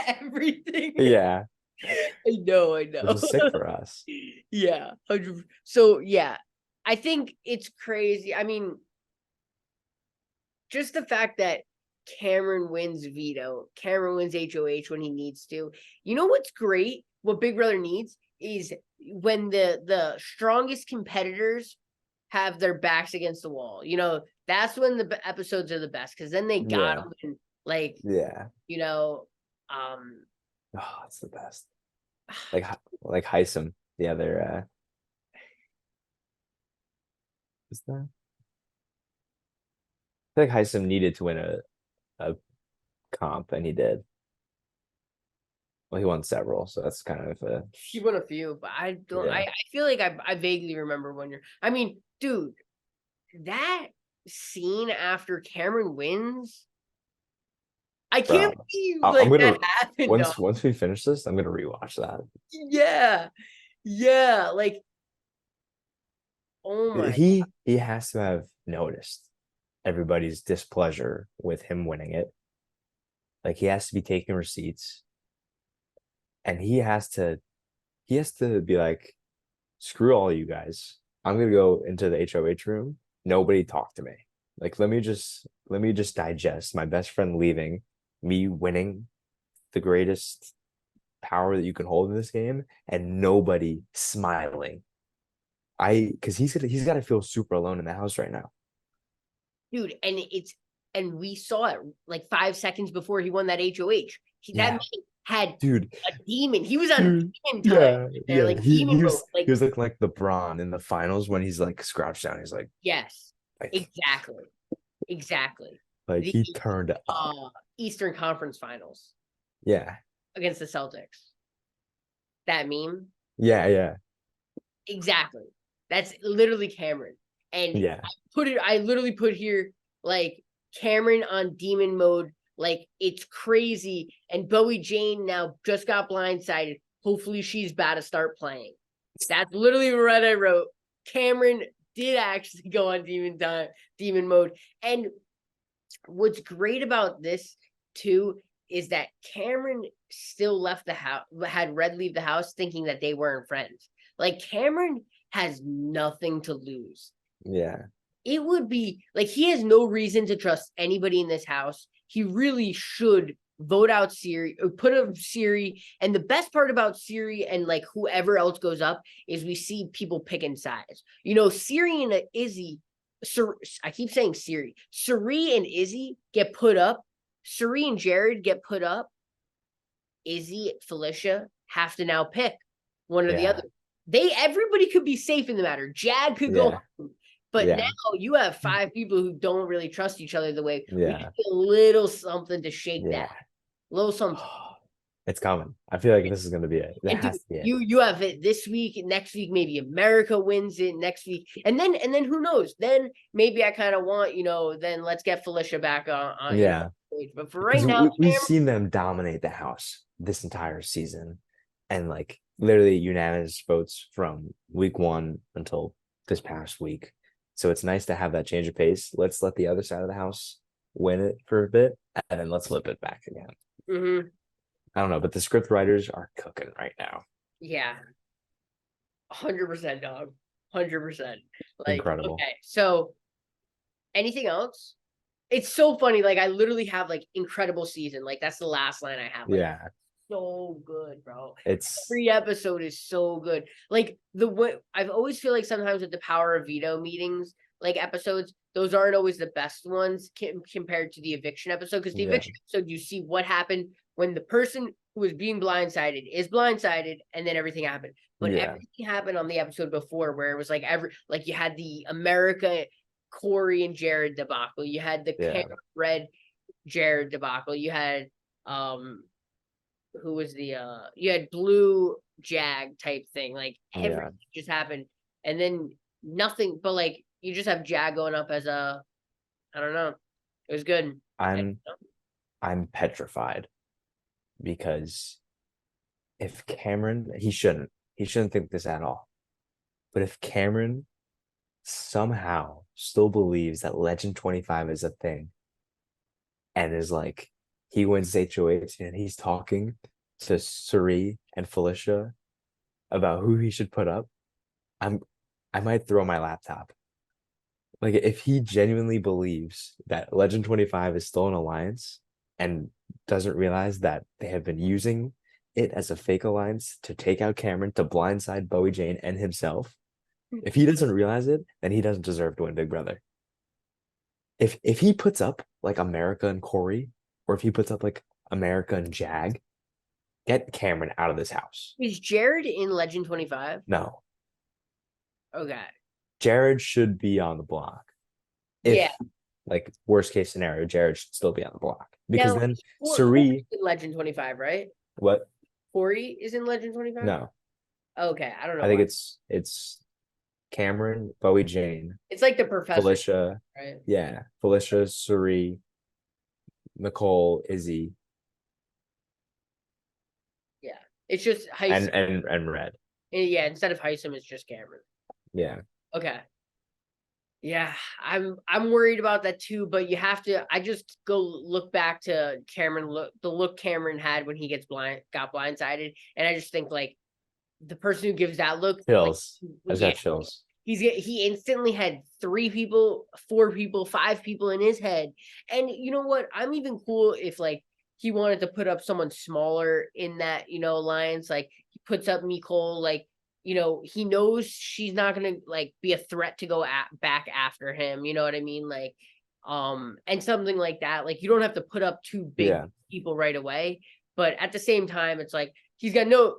everything. Yeah. I know. Which is sick for us. Yeah. 100%. So yeah, I think it's crazy. I mean, just the fact that Cameron wins veto, Cameron wins HOH when he needs to. You know what's great? What Big Brother needs is when the strongest competitors have their backs against the wall. That's when the episodes are the best because then they got them in, like, oh, it's the best. Like Heisem, the other what's that? I think Heisem needed to win a comp and he did. Well, he won several, so that's kind of he won a few, but I don't. Yeah. I feel like I vaguely remember one year. I mean, dude, that scene after Cameron wins, I can't believe that happened. Once we finish this, I'm gonna rewatch that. Yeah, like, oh my. He has to have noticed everybody's displeasure with him winning it. Like he has to be taking receipts. And he has to be like, screw all you guys. I'm gonna go into the HOH room. Nobody talk to me. Like let me just digest my best friend leaving, me winning the greatest power that you can hold in this game, and nobody smiling. Because he's got to feel super alone in the house right now. Dude, and we saw it like 5 seconds before he won that HOH. That man had a demon. He was on demon time. Yeah. Like demon mode. He was like LeBron in the finals when he's like crouched down. He's like, yes, like, exactly. Like he turned up. Eastern Conference Finals. Yeah. Against the Celtics. That meme. Yeah. Exactly. That's literally Cameron. And I literally put here like Cameron on demon mode. Like it's crazy. And Bowie Jane now just got blindsided. Hopefully she's about to start playing. That's literally what I wrote. Cameron did actually go on demon mode. And what's great about this too is that Cameron still left the house, had Red leave the house thinking that they weren't friends. Like Cameron has nothing to lose. Yeah. it would be like he has no reason to trust anybody in this house. He really should vote out Cirie or put up Cirie. And the best part about Cirie and like whoever else goes up is we see people picking sides. You know, Cirie and Izzy, I keep saying Cirie. Cirie and Izzy get put up. Cirie and Jared get put up. Izzy, Felicia have to now pick one or the Yeah. other. Everybody could be safe in the matter. Jag could Yeah. go home. But Yeah. now you have 5 people who don't really trust each other the way we Yeah. need a little something to shake Yeah. that. A little something. It's coming. I feel like this is gonna be it. That And has to be it. you have it this week, next week maybe America wins it next week, and then who knows? Then maybe I kind of want then let's get Felicia back on Yeah. But for right Because now, we've seen them dominate the house this entire season, and like literally unanimous votes from week 1 until this past week. So it's nice to have that change of pace. Let's let the other side of the house win it for a bit, and then let's flip it back again. mm-hmm. I don't know, but the script writers are cooking right now. Yeah, 100%, dog, 100%. Like, Incredible. okay, so anything else? It's so funny. Like, I literally have like incredible season. Like, that's the last line I have. Like, Yeah, so good, bro. it's Every episode is so good. Like the way I've always feel like sometimes with the Power of Veto meetings, like episodes, those aren't always the best ones compared to the eviction episode. Because the Yeah. eviction episode, you see what happened when the person who was being blindsided is blindsided, and then everything happened. But Yeah. everything happened on the episode before, where it was like you had the America, Corey and Jared debacle. You had the Yeah. Cameron Red Jared debacle. You had who was the you had Blue Jag type thing, like everything just happened, and then nothing but like you just have Jag going up as a I don't know. It was good. I'm petrified because if Cameron, he shouldn't think this at all. But if Cameron somehow still believes that Legend 25 is a thing and is like he wins HOH and he's talking to Cirie and Felicia about who he should put up, I might throw my laptop. Like if he genuinely believes that Legend 25 is still an alliance and doesn't realize that they have been using it as a fake alliance to take out Cameron, to blindside Bowie Jane and himself, if he doesn't realize it, then he doesn't deserve to win Big Brother. If he puts up like America and Corey, or if he puts up like America and Jag, get Cameron out of this house. Is Jared in Legend 25? No. Okay. Jared should be on the block. Yeah. Like worst case scenario, Jared should still be on the block. Because Now, then Corey's Cirie. in Legend 25, right? What? Corey is in Legend 25? No. Okay, I don't know. I think it's Cameron, Bowie Jane. It's like the professor. Felicia. Right? Yeah. Felicia, Cirie, Nicole, Izzy. Yeah. It's just Heisem. And Red. Yeah, instead of Heisem, it's just Cameron. Yeah. Okay. Yeah, I'm worried about that too, but you have to I just go look back to the look Cameron had when he got blindsided, and I just think like the person who gives that look Chills. like, I got chills. he instantly had 3 people, 4 people, 5 people in his head. And you know what? I'm even cool if like he wanted to put up someone smaller in that, alliance, like he puts up Nicole, like he knows she's not gonna like be a threat to go back after him. You know what I mean? Like, and something like that. Like, you don't have to put up 2 big people right away, but at the same time, it's like he's got no.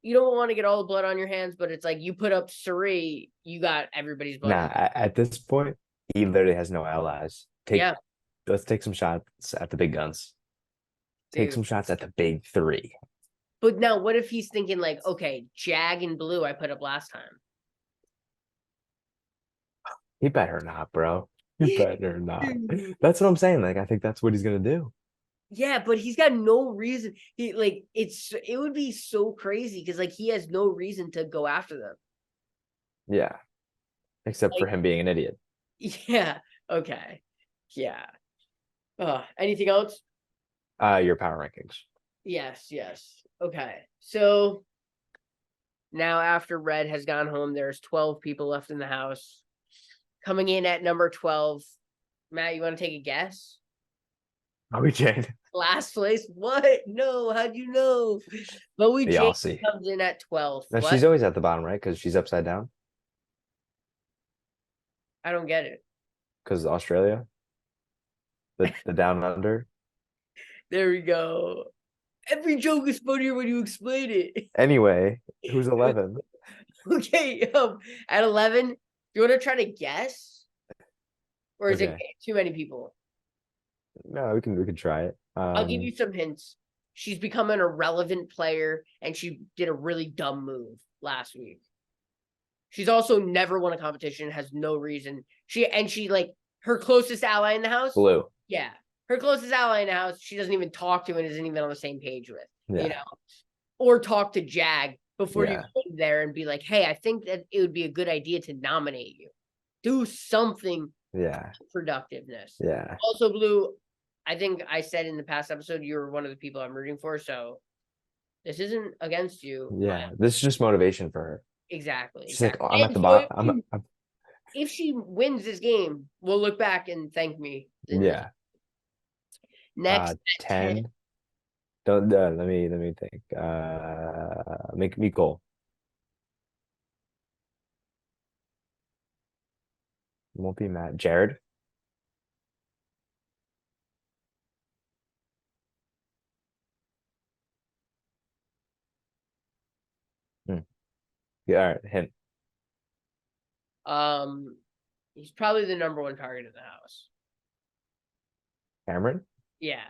You don't want to get all the blood on your hands, but it's like you put up Cirie, you got everybody's blood. Nah, at this point, he literally has no allies. Let's take some shots at the big guns. Take some shots at the big 3. But now, what if he's thinking like, okay, Jag and Blue I put up last time? He better not, bro. He better not. That's what I'm saying. Like, I think that's what he's gonna do. Yeah, but he's got no reason. It would be so crazy because like he has no reason to go after them. Yeah, except for him being an idiot. Yeah. Okay. Yeah. Anything else? Your power rankings. Yes. Okay. So now after Red has gone home, there's 12 people left in the house. coming in at number 12. Matt, you want to take a guess? Are we Jane? Last place? What? No, how'd you know? Bowie The Jane Aussie. comes in at 12th. Now What? she's always at the bottom, right? Because she's upside down. I don't get it. Because Australia, the down under. There we go. Every joke is funnier when you explain it. Anyway, who's 11? Okay, at 11, you want to try to guess? Or is it Okay. too many people? No, we can try it. I'll give you some hints. She's become an irrelevant player, and she did a really dumb move last week. She's also never won a competition, has no reason. She like her closest ally in the house. Blue. Yeah. Her closest ally in the house, she doesn't even talk to and isn't even on the same page with. Yeah. You know? Or talk to Jag before you Yeah. go there and be like, hey, I think that it would be a good idea to nominate you. Do something Yeah. productiveness. Yeah. Also, Blue, I think I said in the past episode you were one of the people I'm rooting for, so this isn't against you. Yeah. This is just motivation for her. Exactly. She's like, exactly. oh, I'm at And the so bottom. if she wins this game, we'll look back and thank me. Yeah. Next, 10. Don't let me think. Make me goal. Won't be Matt. Jared. Yeah, all right. Hint. he's probably the number one target in the house. Cameron. Yeah.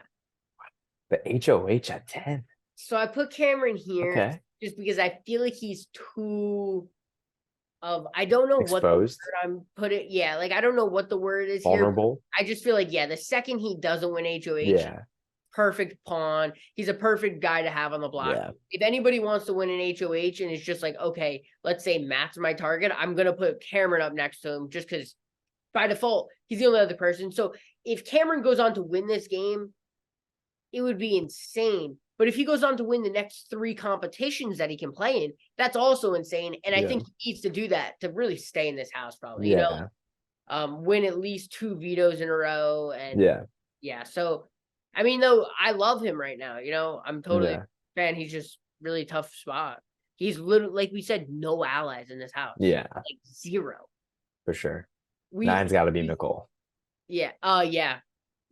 The HOH at 10. So I put Cameron here Okay. just because I feel like he's too I don't know what the word Exposed. I'm putting. Yeah, like I don't know what the word is here. Vulnerable. I just feel like the second he doesn't win HOH, Yeah. perfect pawn. He's a perfect guy to have on the block. Yeah. If anybody wants to win an HOH and it's just like, okay, let's say Matt's my target, I'm gonna put Cameron up next to him just because by default he's the only other person. So if Cameron goes on to win this game, it would be insane. But if he goes on to win the next 3 competitions that he can play in, that's also insane. And I Yeah. think he needs to do that to really stay in this house, probably. Yeah. Win at least 2 vetoes in a row. And Yeah. So I mean, though, I love him right now. I'm totally Yeah. a fan. He's just really tough spot. He's literally, like we said, no allies in this house. Yeah. Like 0. For sure. 9's got to be Nicole. Yeah. Yeah.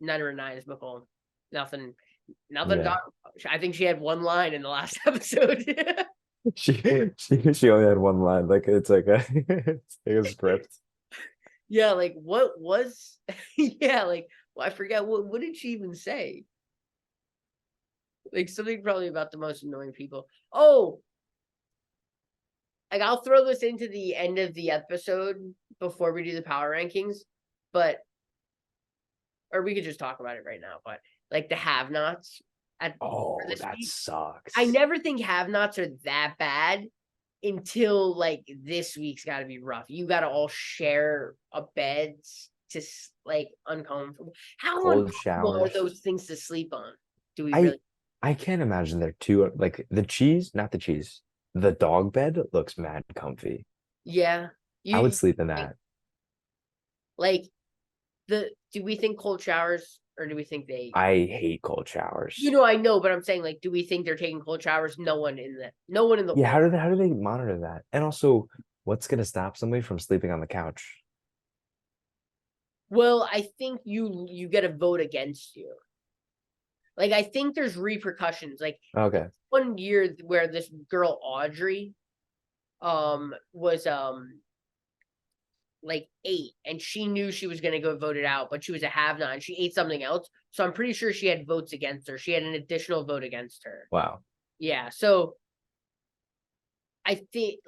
Number 9 is McCollum. Nothing. Yeah. I think she had 1 line in the last episode. She only had 1 line. Like it's like it's like a script. Yeah, like what was yeah, like I forget what did she even say? Like something probably about the most annoying people. Oh, like I'll throw this into the end of the episode before we do the power rankings, but or we could just talk about it right now, but like the have-nots Oh, this that week. sucks. I never think have-nots are that bad until like this week's got to be rough. You got to all share a bed to like uncomfortable. How Cold uncomfortable are showers. those things to sleep on? Do we really? I can't imagine they're too like the cheese, not the cheese. The dog bed looks mad comfy. Yeah, I would sleep in that. like do we think cold showers or do we think they? I hate cold showers. I know, but I'm saying like, do we think they're taking cold showers? No one in the Yeah, how do they monitor that? And also, what's gonna stop somebody from sleeping on the couch? Well, I think you get a vote against you. Like I think there's repercussions. Like Okay. one year where this girl Audrey was like 8 and she knew she was going to go voted out, but she was a have-not and she ate something else, so I'm pretty sure she had votes against her. She had an additional vote against her. Wow. Yeah, so I think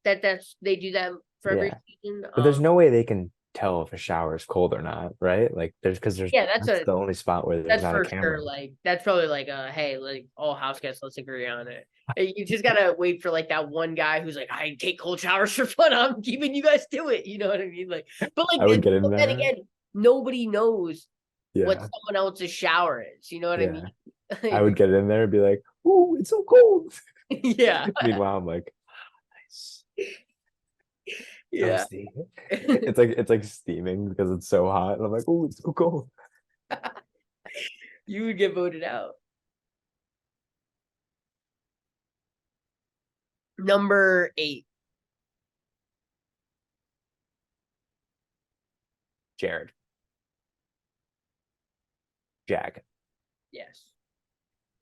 that's they do that for every season. But there's no way they can tell if a shower is cold or not, right? Like there's that's the only spot where there's that's not for a camera. sure. Like that's probably like hey, like all house guests, let's agree on it. You just gotta wait for like that one guy who's like, I take cold showers for fun. I'm keeping you guys to it. You know what I mean? Like, but like I would get in then there. again, nobody knows what Yeah. someone else's shower is. You know what I mean? I would get in there and be like, "Ooh, it's so cold." Yeah. Meanwhile, I'm like, nice. Yeah. It's like steaming because it's so hot. And I'm like, oh, it's so cold. You would get voted out. Number 8. Jared. Jag. Yes.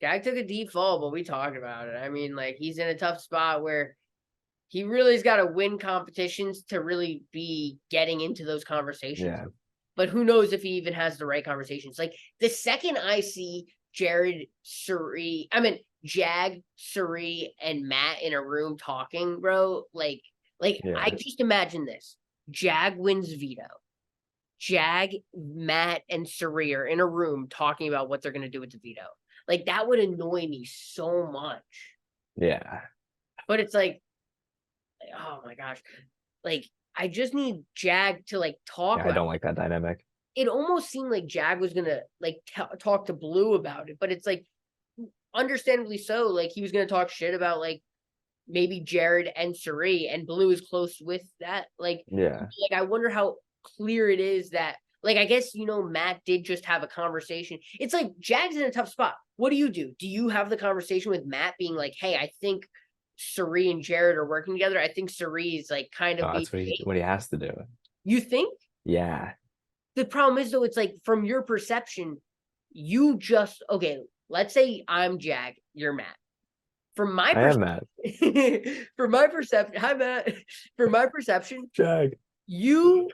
Jag took a deep fall, but we talked about it. I mean, like, he's in a tough spot where he really's got to win competitions to really be getting into those conversations. Yeah. But who knows if he even has the right conversations. Like, the second I see Jag, Cirie, and Matt in a room talking, bro, like Yeah. I just imagine this. Jag wins veto. Jag, Matt, and Cirie are in a room talking about what they're going to do with the veto. Like, that would annoy me so much. Yeah. But it's like, oh my gosh. Like, I just need Jag to, like, talk I about don't like that dynamic. it. Almost seemed like Jag was going to, like, talk to Blue about it. But it's, like, understandably so. Like, he was going to talk shit about, like, maybe Jared and Cirie, and Blue is close with that. Like, Yeah. I wonder how clear it is that, like, I guess, Matt did just have a conversation. It's like Jag's in a tough spot. What do? Do you have the conversation with Matt being like, hey, I think Cirie and Jared are working together. I think Cirie is, like, kind of That's what he has to do. You think? Yeah. The problem is, though, it's like, from your perception, you just, okay, let's say I'm Jag, you're Matt. From my I am Matt. from my perception, hi Matt. From my perception, Jag. you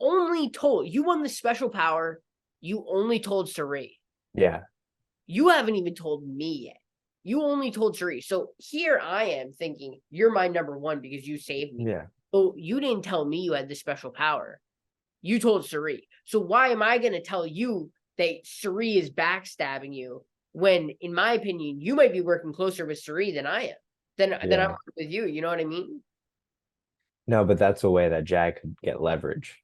only told, you won the special power. You only told Cirie. Yeah. You haven't even told me yet. You only told Cirie. So here I am thinking you're my number one because you saved me. Yeah. But you didn't tell me you had the special power. You told Cirie. So why am I going to tell you that Cirie is backstabbing you when, in my opinion, you might be working closer with Cirie than I am, than I'm working with you? You know what I mean? No, but that's a way that Jag could get leverage.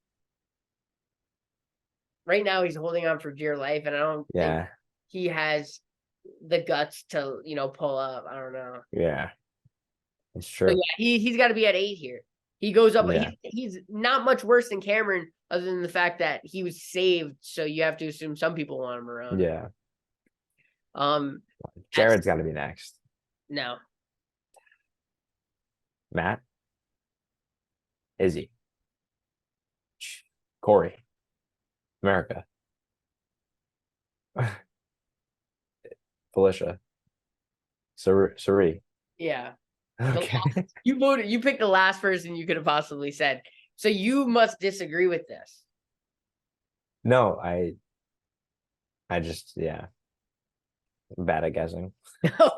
Right now, he's holding on for dear life, and I don't think he has the guts to, pull up. I don't know. Yeah, it's true. But yeah, he's got to be at 8 here. He goes up. Yeah. He's not much worse than Cameron, other than the fact that he was saved. So you have to assume some people want him around. Yeah. Jared's got to be next. No. Matt. Izzy. Corey. America. Felicia. Cirie. Yeah. Okay. You picked the last person you could have possibly said. So you must disagree with this. No, I just, I'm bad at guessing.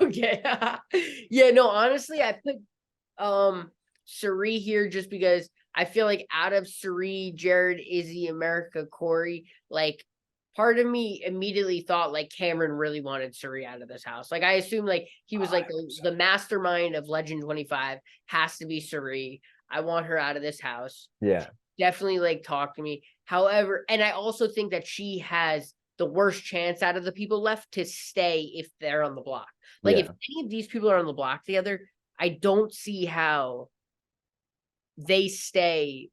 Okay. Yeah, no, honestly, I put Cirie here just because I feel like out of Cirie, Jared, Izzy, America, Corey, like, part of me immediately thought, like, Cameron really wanted Cirie out of this house. Like, I assume, like, he was like the mastermind of Legend 25 has to be Cirie. I want her out of this house. Yeah. Definitely, like, talk to me. However, and I also think that she has the worst chance out of the people left to stay if they're on the block. Like, if any of these people are on the block together, I don't see how they stay.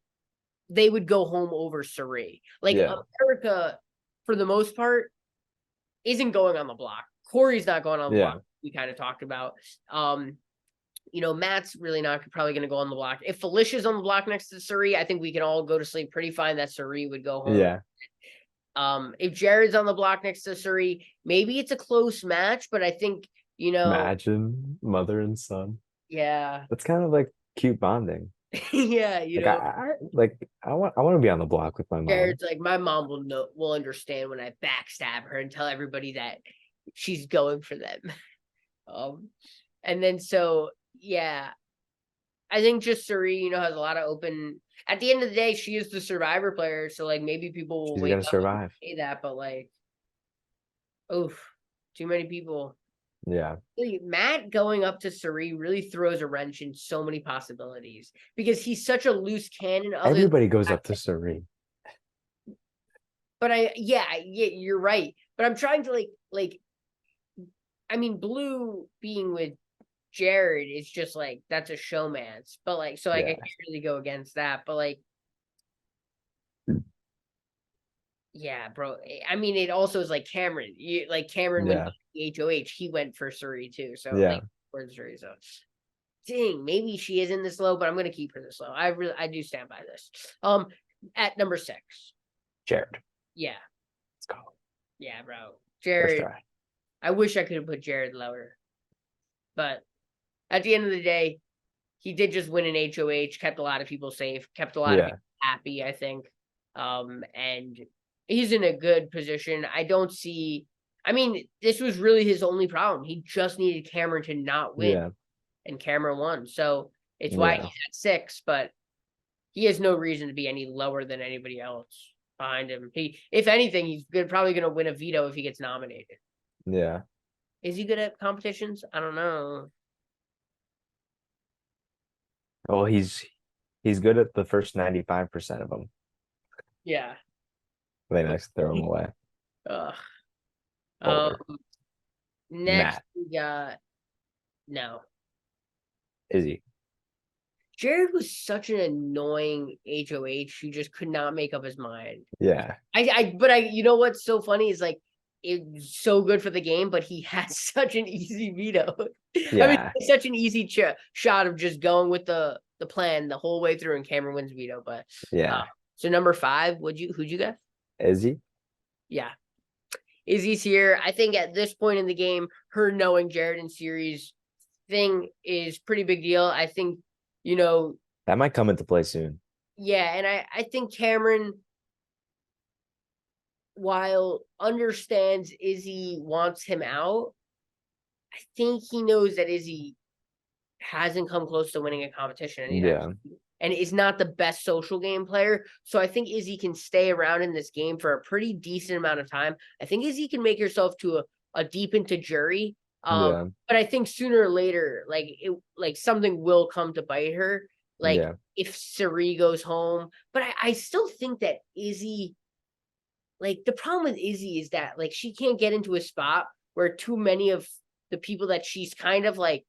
They would go home over Cirie. Like, America, for the most part, isn't going on the block. Corey's not going on the block. We kind of talked about. Matt's really not probably going to go on the block. If Felicia's on the block next to Cirie, I think we can all go to sleep pretty fine that Cirie would go home. Yeah. If Jared's on the block next to Cirie, maybe it's a close match, but I think, Imagine mother and son. Yeah. That's kind of like cute bonding. Yeah, I want to be on the block with my mom. Jared's like, my mom will understand when I backstab her and tell everybody that she's going for them. And then I think just Cirie, has a lot of open. At the end of the day, she is the survivor player, so, like, maybe people will wake up survive. And say that, but, like, oof, too many people. Yeah. Matt going up to Cirie really throws a wrench in so many possibilities because he's such a loose cannon. Everybody goes up to Cirie. But you're right. But I'm trying to like, I mean, Blue being with Jared is just like that's a showman's, but like so like I Yeah. can't really go against that, but like yeah, bro. I mean, it also is like Cameron. Cameron went Yeah. the HOH, he went for Suri too. So Yeah. like for Suri, so dang, maybe she isn't this low, but I'm gonna keep her this low. I do stand by this. At number 6. Jared. Yeah, Let's go. yeah, bro. First Jared. try. I wish I could have put Jared lower, but at the end of the day, he did just win an HOH, kept a lot of people safe, kept a lot of Yeah. people happy, I think. And he's in a good position. I don't see. I mean, this was really his only problem. He just needed Cameron to not win, Yeah. and Cameron won. So it's why Yeah. he's at 6, but he has no reason to be any lower than anybody else behind him. If anything, he's probably going to win a veto if he gets nominated. Yeah. Is he good at competitions? I don't know. Well, he's good at the first 95% of them. Yeah. They next throw him away. Ugh. Boulder. Next Matt. we got no. Izzy. Jared was such an annoying HOH who just could not make up his mind. Yeah. You know what's so funny is like it's so good for the game, but he has such an easy veto. Yeah. I mean, it's such an easy shot of just going with the plan the whole way through, and Cameron wins veto. But Yeah. so number 5, who'd you get? Izzy. Yeah, Izzy's here. I think at this point in the game, her knowing Jared and series thing is pretty big deal. I think, That might come into play soon. yeah, and I think Cameron, while understands Izzy wants him out, I think he knows that Izzy hasn't come close to winning a competition anytime Yeah. soon, and is not the best social game player. So I think Izzy can stay around in this game for a pretty decent amount of time. I think Izzy can make herself to a deep into jury. Yeah. But I think sooner or later, like something will come to bite her. Like Yeah. if Suri goes home. But I still think that Izzy, like the problem with Izzy is that like she can't get into a spot where too many of the people that she's kind of like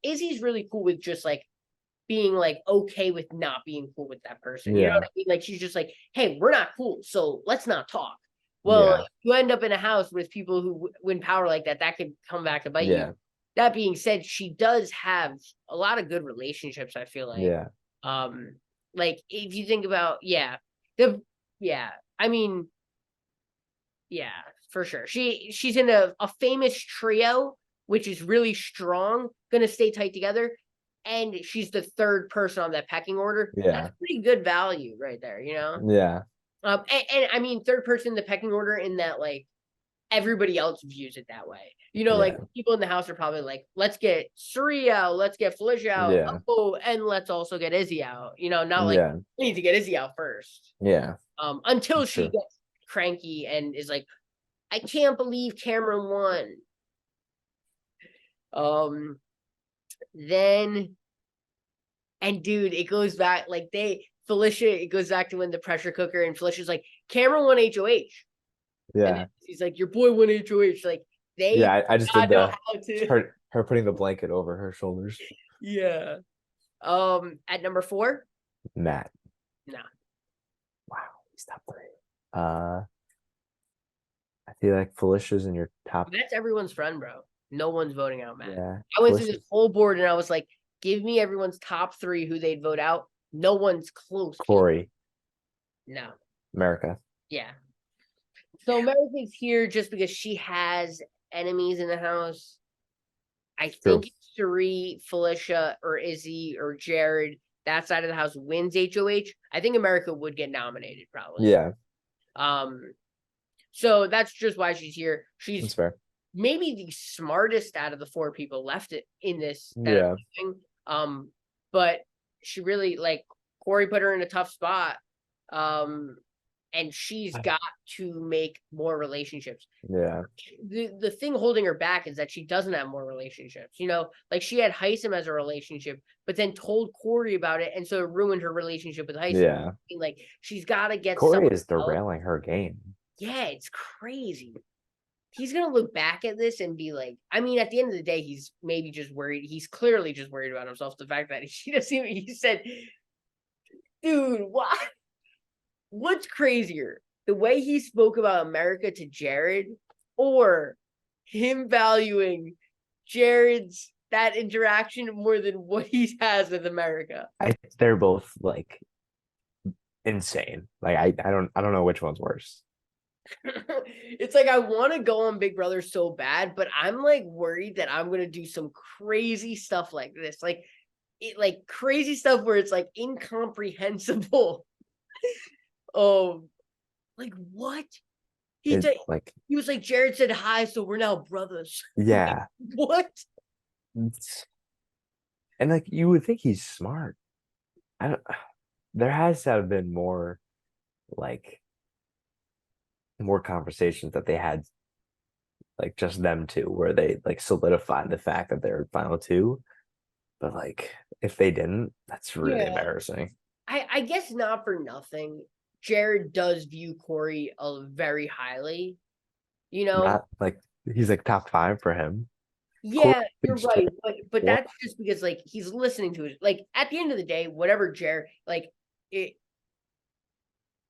Izzy's really cool with just like being like okay with not being cool with that person. You know Yeah. what I mean? Like she's just like, hey, we're not cool, so let's not talk. Well, Yeah. if you end up in a house with people who win power like that, that could come back to bite Yeah. you. That being said, she does have a lot of good relationships, I feel like. Yeah. Like if you think about, I mean, yeah, for sure. She's in a famous trio, which is really strong, gonna stay tight together. And she's the third person on that pecking order. Yeah. That's pretty good value right there, Yeah. And I mean third person in the pecking order in that like everybody else views it that way. Like Yeah. people in the house are probably like, let's get Suri out, let's get Felicia out, Yeah. and let's also get Izzy out. Not like Yeah. we need to get Izzy out first. Yeah. Until she True. gets cranky and is like, I can't believe Cameron won. Then, and dude, it goes back like Felicia, it goes back to when the pressure cooker and Felicia's like, Cameron won HOH. Yeah. And he's like, your boy won HOH. Like they Yeah. I just did know the how to. her putting the blanket over her shoulders. Yeah. At number 4, Matt. no. Wow. He's top 3. I feel like Felicia's in your top. That's everyone's friend, bro. No one's voting out Matt. Yeah. I went through Felicia's this whole board and I was like, give me everyone's top 3 who they'd vote out. No one's close. Corey. No. America. Yeah. So America's here just because she has enemies in the house. I think Suri, Felicia, or Izzy, or Jared, that side of the house wins HOH. I think America would get nominated probably. Yeah. So that's just why she's here. That's She's fair. maybe the smartest out of the 4 people left in this. Yeah. But she really like Corey put her in a tough spot. And she's got to make more relationships. Yeah. The thing holding her back is that she doesn't have more relationships. Like she had Heisem as a relationship, but then told Corey about it, and so it ruined her relationship with Heisem. Yeah. Like she's got to get Corey someone is else. derailing her game. Yeah, it's crazy. he's gonna look back at this and be like, I mean, at the end of the day, he's maybe just worried. He's clearly just worried about himself. The fact that he doesn't even, he said, dude, what? What's crazier? The way he spoke about America to Jared, or him valuing Jared's that interaction more than what he has with America? They're both like insane. Like I don't know which one's worse. It's like I want to go on Big Brother so bad, but I'm like worried that I'm gonna do some crazy stuff like this, like crazy stuff where it's like incomprehensible. Oh, like what? He Like he was like, Jared said hi, so we're now brothers. yeah. What? And like you would think he's smart. I don't there has to have been like more conversations that they had, like just them two, where they like solidified the fact that they're final two. But like if they didn't, that's really Yeah. embarrassing. I guess not for nothing. Jared does view Corey very highly. You know, Not like he's like top 5 for him. yeah, you're Corey's right, but what? that's just because like he's listening to it. Like at the end of the day, whatever Jared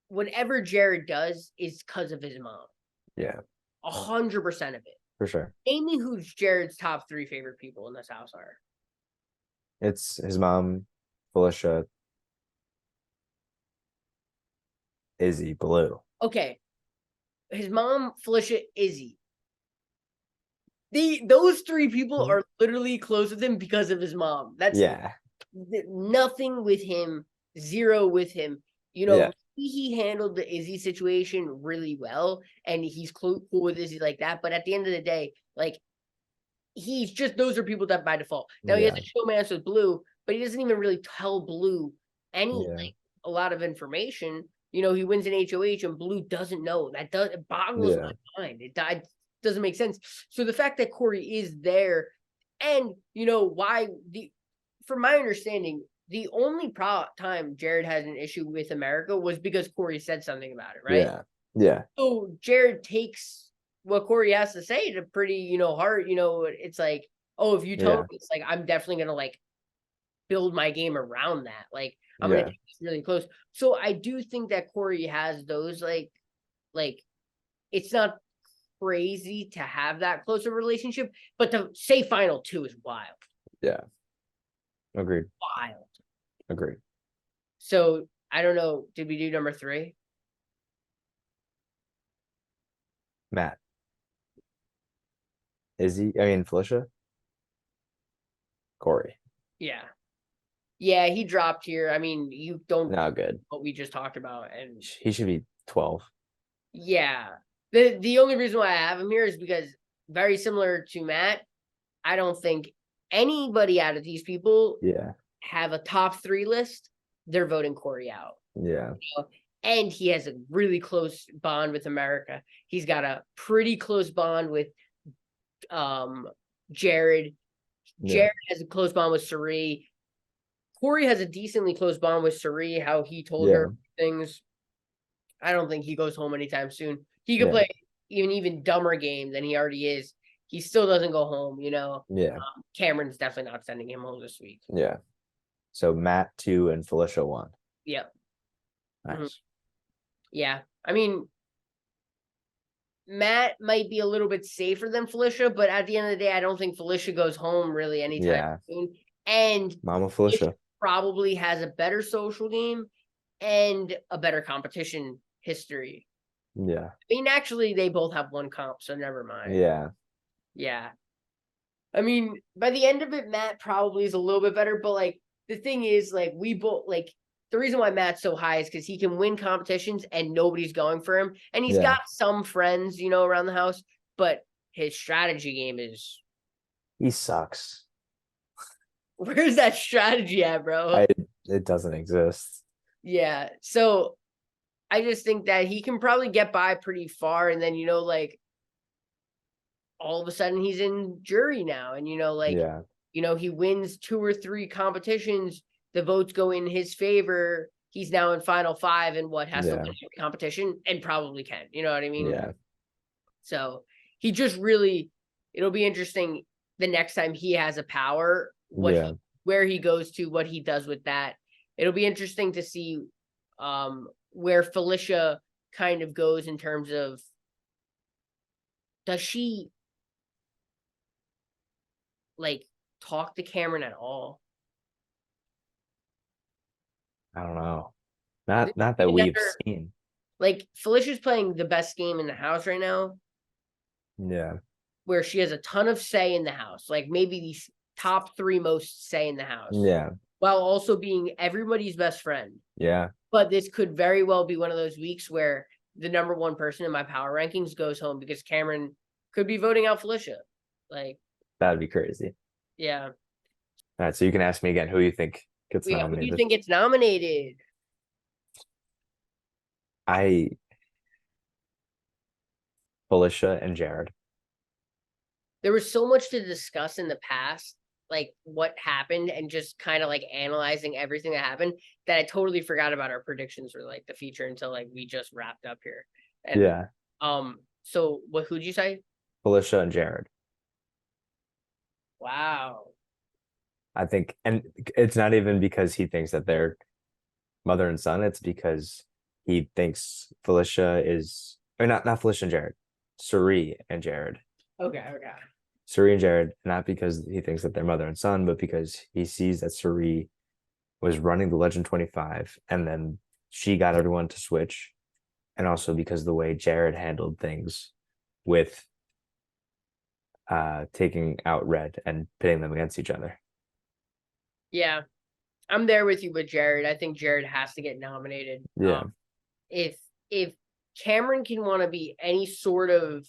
whatever Jared does is because of his mom. Yeah, 100% of it. for sure. Name me who's Jared's top 3 favorite people in this house are. It's his mom, Felicia, Izzy, Blue. Okay, his mom, Felicia, Izzy. Those 3 people are literally close with him because of his mom. That's nothing with him, 0 with him. You know, Yeah. he handled the Izzy situation really well, and he's cool with Izzy like that. But at the end of the day, like he's just those are people that by default. Now he has a showmance with Blue, but he doesn't even really tell Blue any like a lot of information. You know, he wins an HOH and Blue doesn't know. It boggles my mind. It doesn't make sense. So the fact that Corey is there, and you know from my understanding, the only time Jared had an issue with America was because Corey said something about it, right? Yeah. So Jared takes what Corey has to say to pretty, heart. It's like, oh, if you tell me, it's like I'm definitely gonna like build my game around that. Like I'm gonna take this really close. So I do think that Corey has those like it's not crazy to have that closer relationship, but to say final 2 is wild. Yeah. Agreed. Wild. Agreed. So I don't know. Did we do number 3? Matt. Felicia? Corey. Yeah. Yeah, he dropped here. I mean, you don't Not good. what we just talked about, and He should be 12. Yeah. The only reason why I have him here is because very similar to Matt, I don't think anybody out of these people have a top 3 list. They're voting Corey out. Yeah. And he has a really close bond with America. He's got a pretty close bond with Jared. Jared has a close bond with Cirie. Corey has a decently close bond with Cirie, how he told her things. I don't think he goes home anytime soon. He could play even dumber game than he already is. He still doesn't go home, Yeah. Cameron's definitely not sending him home this week. Yeah. So Matt 2 and Felicia 1. Yep. Nice. Yeah. I mean, Matt might be a little bit safer than Felicia, but at the end of the day, I don't think Felicia goes home really anytime soon. And Mama Felicia probably has a better social game and a better competition history. Yeah. I mean, actually, they both have 1 comp, so never mind. Yeah. Yeah. I mean, by the end of it, Matt probably is a little bit better, but like the thing is, like we both like the reason why Matt's so high is because he can win competitions and nobody's going for him, and he's got some friends, around the house, but his strategy game is he sucks. Where's that strategy at, bro? It doesn't exist. Yeah. So I just think that he can probably get by pretty far, and then like all of a sudden he's in jury now, and he wins 2 or 3 competitions, the votes go in his favor, he's now in final 5 and has to win every competition and probably can, you know what I mean? Yeah. So he just really, it'll be interesting the next time he has a power, Yeah. where he goes to, what he does with that. It'll be interesting to see where Felicia kind of goes in terms of, does she like talk to Cameron at all? I don't know. Not that You we've never- seen. Like Felicia's playing the best game in the house right now, Yeah. where she has a ton of say in the house, like maybe the top 3 most say in the house, Yeah. while also being everybody's best friend. Yeah. But this could very well be one of those weeks where the number 1 person in my power rankings goes home because Cameron could be voting out Felicia. Like, That'd be crazy. yeah. All right. So you can ask me again who you think gets Yeah, who do you nominated. think gets nominated? Felicia and Jared. There was so much to discuss in the past, like what happened, and just kind of like analyzing everything that happened, that I totally forgot about our predictions for like the future until like we just wrapped up here. And Yeah. so who'd you say? Felicia and Jared. Wow. I think, and it's not even because he thinks that they're mother and son. It's because he thinks Felicia is, or not Felicia and Jared, Cirie and Jared. Okay. Cirie and Jared, not because he thinks that they're mother and son, but because he sees that Cirie was running the Legend 25 and then she got everyone to switch. And also because the way Jared handled things with taking out Red and pitting them against each other. Yeah. I'm there with you with Jared. I think Jared has to get nominated. Yeah. If Cameron can want to be any sort of,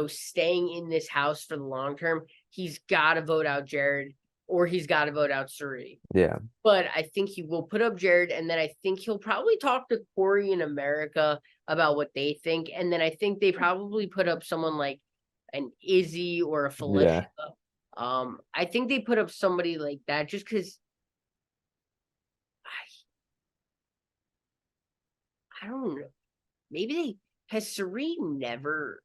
staying in this house for the long term, he's got to vote out Jared, or he's got to vote out Cirie. Yeah. But I think he will put up Jared, and then I think he'll probably talk to Corey and America about what they think, and then I think they probably put up someone like an Izzy or a Felicia. I think they put up somebody like that just because I don't know. Maybe has Cirie never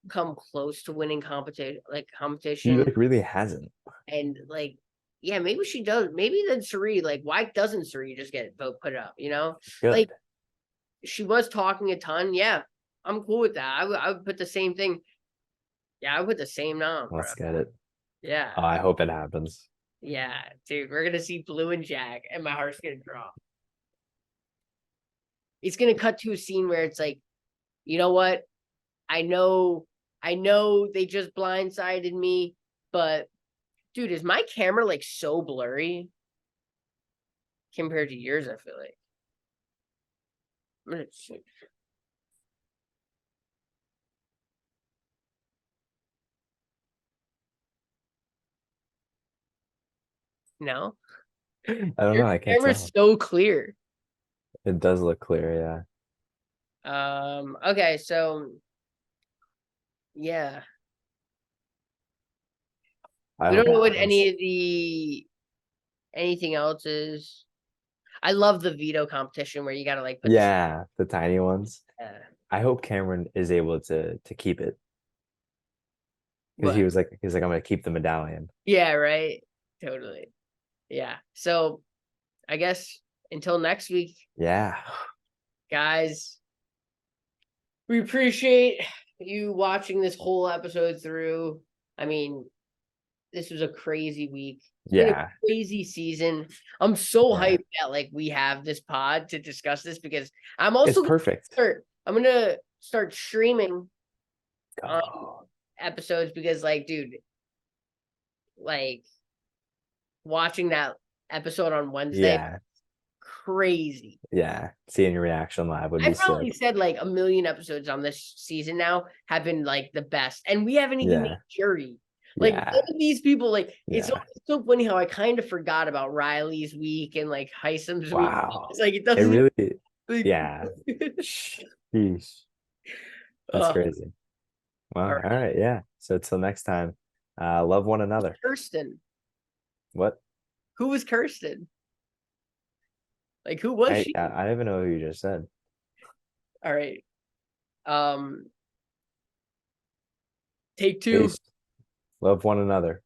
come close to winning competition? He like really hasn't. And like, yeah, maybe she does. Maybe then Cirie, like, why doesn't Cirie just get put up? Good. Like, she was talking a ton. Yeah, I'm cool with that. I would put the same thing. Yeah, I would put the same nom. Let's get it. Yeah. Oh, I hope it happens. Yeah, dude, we're gonna see Blue and Jack, and my heart's gonna drop. It's gonna cut to a scene where it's like, you know what? I know they just blindsided me, but dude, is my camera like so blurry compared to yours? I feel like. I'm gonna check. No, I don't know. I can't camera's tell. so clear. It does look clear. Okay, so yeah, we don't know what any of the anything else is. I love the veto competition where you gotta like put the tiny ones. Yeah. I hope Cameron is able to keep it. Because What? he's like, I'm gonna keep the medallion. Yeah, right. Totally. Yeah. So I guess until next week, Yeah. guys, we appreciate you watching this whole episode through. I mean, this was a crazy week. It's been a crazy season. I'm so hyped that like we have this pod to discuss this because I'm also it's perfect. I'm gonna start streaming episodes because like, dude, like watching that episode on Wednesday, crazy. Yeah, seeing your reaction live would be I probably sick. said like a million episodes on this season now have been like the best, and we haven't even made jury. Like all of these people, like it's so funny how I kind of forgot about Riley's week and like Heisem's week. It's like it doesn't. It really, yeah. Sheesh. That's crazy. Wow. All right. Yeah. So till next time, love one another. Kirsten. What? Who was Kirsten? Like who was she? I don't even know who you just said. All right. Take two. Peace. Love one another.